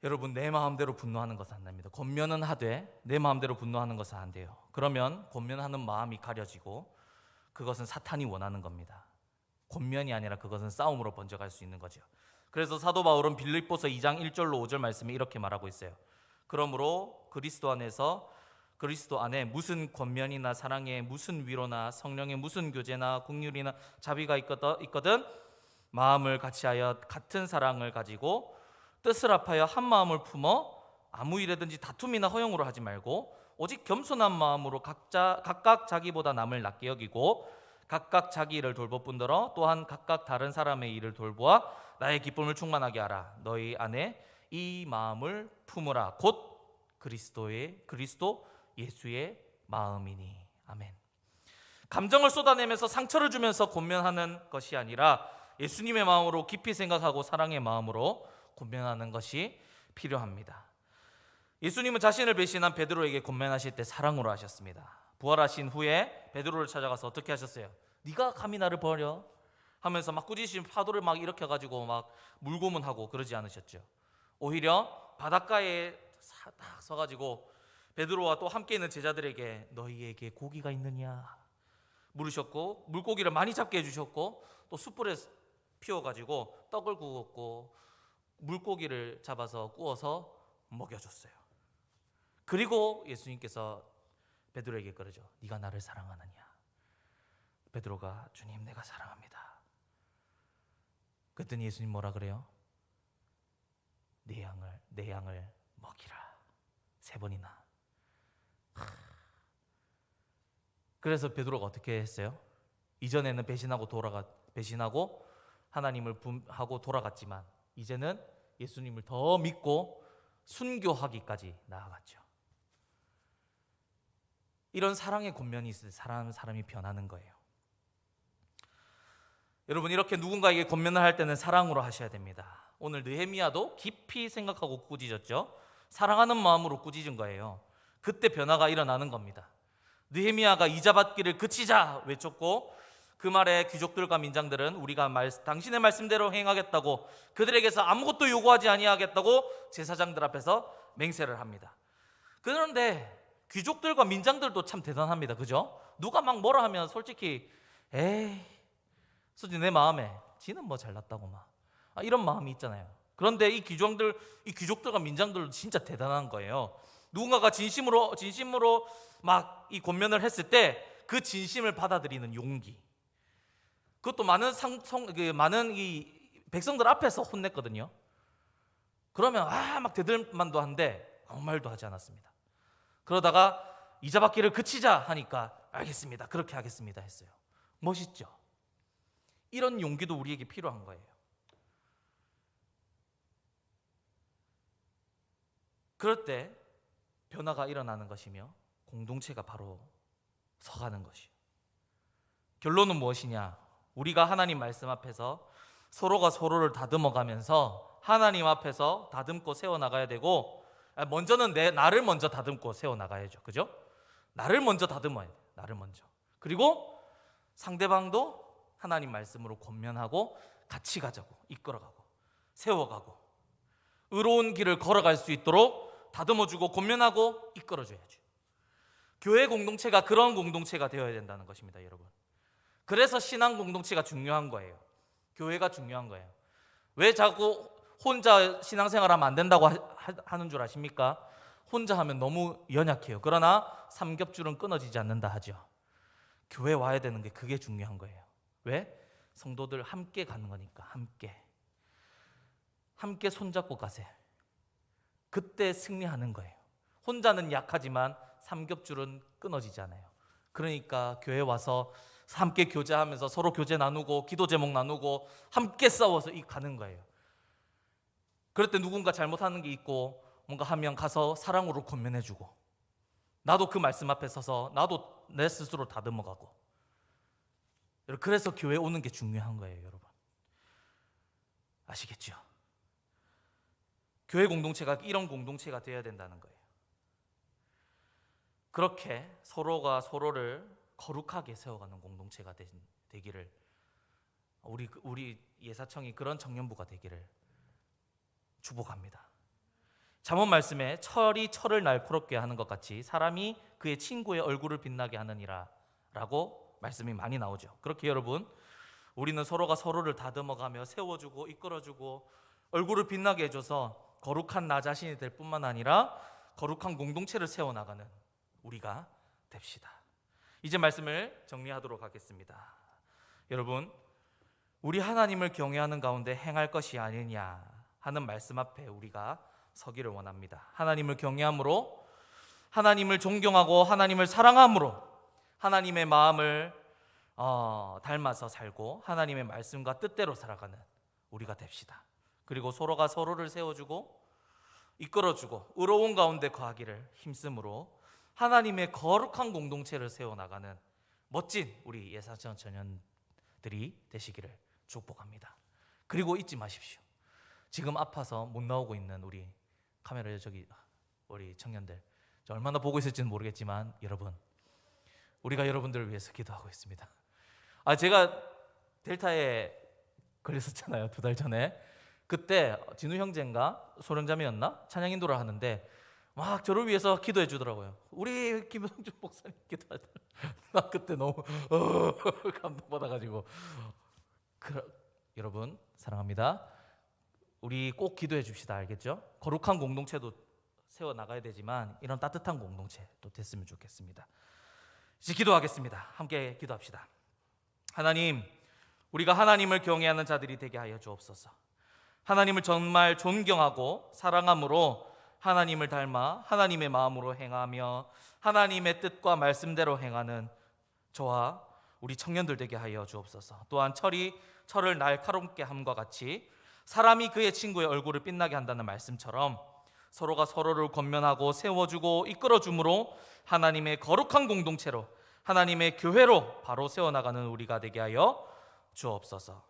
여러분, 내 마음대로 분노하는 것은 안 됩니다. 권면은 하되 내 마음대로 분노하는 것은 안 돼요. 그러면 권면하는 마음이 가려지고 그것은 사탄이 원하는 겁니다. 권면이 아니라 그것은 싸움으로 번져갈 수 있는 거죠. 그래서 사도 바울은 빌립보서 2장 1절로 5절 말씀에 이렇게 말하고 있어요. 그러므로 그리스도 안에 무슨 권면이나 사랑에 무슨 위로나 성령의 무슨 교제나 긍휼이나 자비가 있거든 마음을 같이하여 같은 사랑을 가지고 뜻을 합하여 한 마음을 품어 아무 일에든지 다툼이나 허용으로 하지 말고 오직 겸손한 마음으로 각각 자기보다 남을 낫게 여기고 각각 자기 일을 돌보뿐더러 또한 각각 다른 사람의 일을 돌보아 나의 기쁨을 충만하게 하라. 너희 안에 이 마음을 품으라. 곧 그리스도 예수의 마음이니. 아멘. 감정을 쏟아내면서 상처를 주면서 권면하는 것이 아니라 예수님의 마음으로 깊이 생각하고 사랑의 마음으로 권면하는 것이 필요합니다. 예수님은 자신을 배신한 베드로에게 권면하실 때 사랑으로 하셨습니다. 부활하신 후에 베드로를 찾아가서 어떻게 하셨어요? 네가 감히 나를 버려? 하면서 막 꾸짖으신 파도를 막 일으켜가지고 막 물고문하고 그러지 않으셨죠. 오히려 바닷가에 딱 서가지고 베드로와 또 함께 있는 제자들에게 너희에게 고기가 있느냐 물으셨고, 물고기를 많이 잡게 해주셨고, 또 숯불에 피워가지고 떡을 구웠고 물고기를 잡아서 구워서 먹여줬어요. 그리고 예수님께서 베드로에게 그러죠. 네가 나를 사랑하느냐? 베드로가 주님 내가 사랑합니다. 그랬더니 예수님 뭐라 그래요? 내 양을 먹이라. 3번이나. 그래서 베드로가 어떻게 했어요? 이전에는 배신하고 하나님을 하고 돌아갔지만 이제는 예수님을 더 믿고 순교하기까지 나아갔죠. 이런 사랑의 권면이 있을 때 사람이 변하는 거예요. 여러분, 이렇게 누군가에게 권면을 할 때는 사랑으로 하셔야 됩니다. 오늘 느헤미야도 깊이 생각하고 꾸짖었죠. 사랑하는 마음으로 꾸짖은 거예요. 그때 변화가 일어나는 겁니다. 느헤미야가 이자받기를 그치자 외쳤고, 그 말에 귀족들과 민장들은 우리가 당신의 말씀대로 행하겠다고, 그들에게서 아무것도 요구하지 아니하겠다고 제사장들 앞에서 맹세를 합니다. 그런데 귀족들과 민장들도 참 대단합니다. 그죠? 누가 막 뭐라 하면 솔직히 솔직히 내 마음에 지는 뭐 잘났다고 막 이런 마음이 있잖아요. 그런데 이 귀족들과 민장들도 진짜 대단한 거예요. 누군가가 진심으로 막 이 권면을 했을 때 그 진심을 받아들이는 용기. 그것도 많은 이 백성들 앞에서 혼냈거든요. 그러면 막 대들만도 한데 아무 말도 하지 않았습니다. 그러다가 이자받기를 그치자 하니까 알겠습니다. 그렇게 하겠습니다 했어요. 멋있죠? 이런 용기도 우리에게 필요한 거예요. 그럴 때 변화가 일어나는 것이며 공동체가 바로 서가는 것이요. 결론은 무엇이냐? 우리가 하나님 말씀 앞에서 서로가 서로를 다듬어가면서 하나님 앞에서 다듬고 세워나가야 되고, 먼저는 나를 먼저 다듬고 세워나가야죠. 그죠? 나를 먼저 다듬어야 돼. 나를 먼저. 그리고 상대방도 하나님 말씀으로 권면하고 같이 가자고, 이끌어가고 세워가고 의로운 길을 걸어갈 수 있도록 다듬어주고 권면하고 이끌어줘야죠. 교회 공동체가 그런 공동체가 되어야 된다는 것입니다, 여러분. 그래서 신앙 공동체가 중요한 거예요. 교회가 중요한 거예요. 왜 자꾸 혼자 신앙생활하면 안 된다고 하는 줄 아십니까? 혼자 하면 너무 연약해요. 그러나 삼겹줄은 끊어지지 않는다 하죠. 교회 와야 되는 게 그게 중요한 거예요. 왜? 성도들 함께 가는 거니까. 함께 손잡고 가세요. 그때 승리하는 거예요. 혼자는 약하지만 삼겹줄은 끊어지지 않아요. 그러니까 교회 와서 함께 교제하면서 서로 교제 나누고 기도 제목 나누고 함께 싸워서 가는 거예요. 그럴 때 누군가 잘못하는 게 있고 뭔가 하면 가서 사랑으로 권면해주고, 나도 그 말씀 앞에 서서 나도 내 스스로 다듬어가고. 그래서 교회 오는 게 중요한 거예요, 여러분. 아시겠죠? 교회 공동체가 이런 공동체가 되어야 된다는 거예요. 그렇게 서로가 서로를 거룩하게 세워가는 공동체가 되기를, 우리 예사청이 그런 청년부가 되기를 축복합니다. 잠언 말씀에 철이 철을 날카롭게 하는 것 같이 사람이 그의 친구의 얼굴을 빛나게 하느니라 라고 말씀이 많이 나오죠. 그렇게 여러분, 우리는 서로가 서로를 다듬어가며 세워주고 이끌어주고 얼굴을 빛나게 해줘서 거룩한 나 자신이 될 뿐만 아니라 거룩한 공동체를 세워나가는 우리가 됩시다. 이제 말씀을 정리하도록 하겠습니다. 여러분, 우리 하나님을 경외하는 가운데 행할 것이 아니냐 하는 말씀 앞에 우리가 서기를 원합니다. 하나님을 경외함으로, 하나님을 존경하고 하나님을 사랑함으로 하나님의 마음을 닮아서 살고 하나님의 말씀과 뜻대로 살아가는 우리가 됩시다. 그리고 서로가 서로를 세워주고 이끌어주고 의로운 가운데 거하기를 힘쓰므로 하나님의 거룩한 공동체를 세워나가는 멋진 우리 예사청 청년들이 되시기를 축복합니다. 그리고 잊지 마십시오. 지금 아파서 못 나오고 있는 우리 카메라에 우리 청년들, 얼마나 보고 있을지는 모르겠지만 여러분, 우리가 여러분들을 위해서 기도하고 있습니다. 제가 델타에 걸렸었잖아요, 2달 전에. 그때 진우 형제인가 소령자매였나 찬양 인도를 하는데 막 저를 위해서 기도해 주더라고요. 우리 김성준 목사님 기도하더라. 나 그때 너무 감동받아가지고. 여러분 사랑합니다. 우리 꼭 기도해 줍시다. 알겠죠? 거룩한 공동체도 세워나가야 되지만 이런 따뜻한 공동체도 됐으면 좋겠습니다. 이제 기도하겠습니다. 함께 기도합시다. 하나님, 우리가 하나님을 경외하는 자들이 되게 하여 주옵소서. 하나님을 정말 존경하고 사랑함으로 하나님을 닮아 하나님의 마음으로 행하며 하나님의 뜻과 말씀대로 행하는 저와 우리 청년들 되게 하여 주옵소서. 또한 철을 날카롭게 함과 같이 사람이 그의 친구의 얼굴을 빛나게 한다는 말씀처럼 서로가 서로를 권면하고 세워주고 이끌어줌으로 하나님의 거룩한 공동체로, 하나님의 교회로 바로 세워나가는 우리가 되게 하여 주옵소서.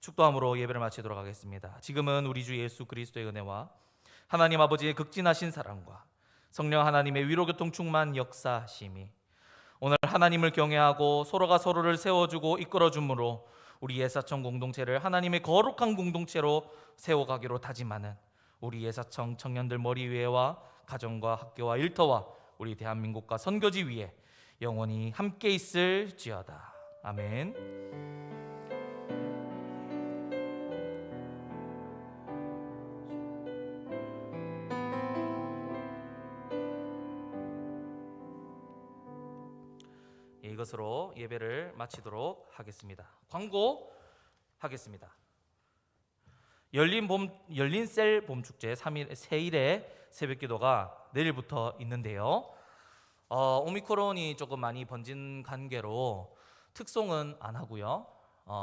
축도함으로 예배를 마치도록 하겠습니다. 지금은 우리 주 예수 그리스도의 은혜와 하나님 아버지의 극진하신 사랑과 성령 하나님의 위로교통 충만 역사하심이 오늘 하나님을 경외하고 서로가 서로를 세워주고 이끌어줌으로 우리 예사청 공동체를 하나님의 거룩한 공동체로 세워가기로 다짐하는 우리 예사청 청년들 머리 위에와 가정과 학교와 일터와 우리 대한민국과 선교지 위에 영원히 함께 있을지어다. 아멘. 이것으로 예배를 마치도록 하겠습니다. 광고 하겠습니다. 열린 셀 봄축제 3일의 새벽기도가 내일부터 있는데요. 오미크론이 조금 많이 번진 관계로 특송은 안 하고요.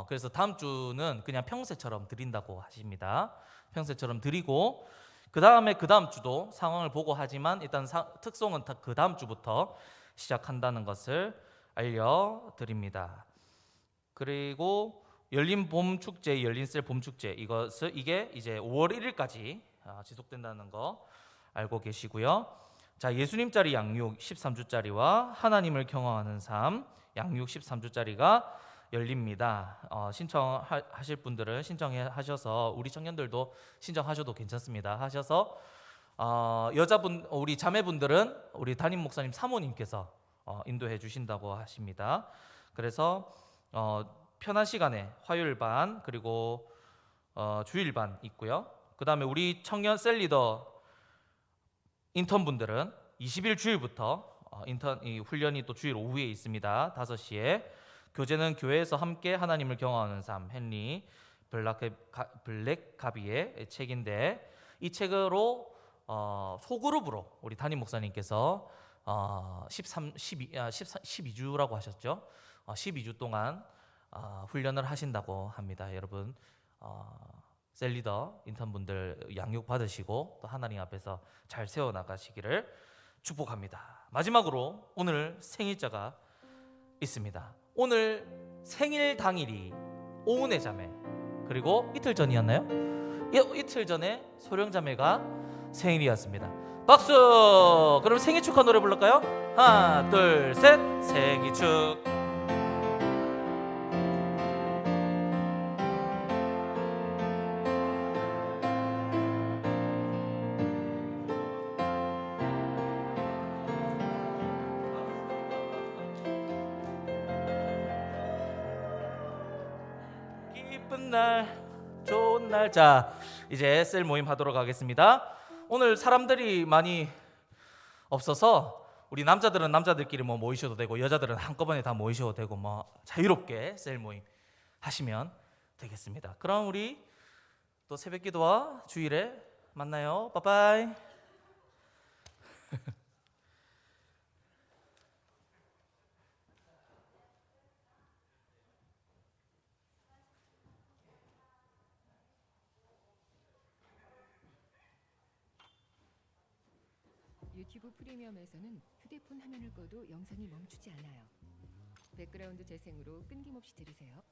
그래서 다음 주는 그냥 평소처럼 드린다고 하십니다. 평소처럼 드리고 그 다음 주도 상황을 보고 하지만 일단 특송은 그 다음 주부터 시작한다는 것을 알려드립니다. 그리고 열린 봄축제, 열린셀 봄축제 이게 이제 5월 1일까지 지속된다는 거 알고 계시고요. 자, 예수님짜리 양육 13주짜리와 하나님을 경험하는 삶 양육 13주짜리가 열립니다. 신청하실 분들은 신청하셔서 우리 청년들도 신청하셔도 괜찮습니다. 하셔서 우리 자매분들은 우리 담임 목사님 사모님께서 인도해 주신다고 하십니다. 그래서 편한 시간에 화요일 반 그리고 주일 반 있고요. 그 다음에 우리 청년 셀리더 인턴분들은 20일 주일부터 인턴 이 훈련이 또 주일 오후에 있습니다. 5시에 교재는 교회에서 함께 하나님을 경험하는 삶 헨리 블랙가비의 책인데 이 책으로 소그룹으로 우리 담임 목사님께서 12주라고 하셨죠. 12주 동안 훈련을 하신다고 합니다. 여러분 셀리더 인턴분들 양육 받으시고 또 하나님 앞에서 잘 세워 나가시기를 축복합니다. 마지막으로 오늘 생일자가 있습니다. 오늘 생일 당일이 오은혜 자매 그리고 이틀 전이었나요? 이틀 전에 소령 자매가 생일이었습니다. 박수! 그럼 생일 축하 노래 부를까요? 하나, 둘, 셋. 생일 축. 기쁜 날, 좋은 날. 자, 이제 셀 모임 하도록 하겠습니다. 오늘 사람들이 많이 없어서 우리 남자들은 남자들끼리 뭐 모이셔도 되고 여자들은 한꺼번에 다 모이셔도 되고 뭐 자유롭게 셀 모임 하시면 되겠습니다. 그럼 우리 또 새벽 기도와 주일에 만나요. 빠빠이. 유튜브 프리미엄에서는 휴대폰 화면을 꺼도 영상이 멈추지 않아요. 백그라운드 재생으로 끊김없이 들으세요.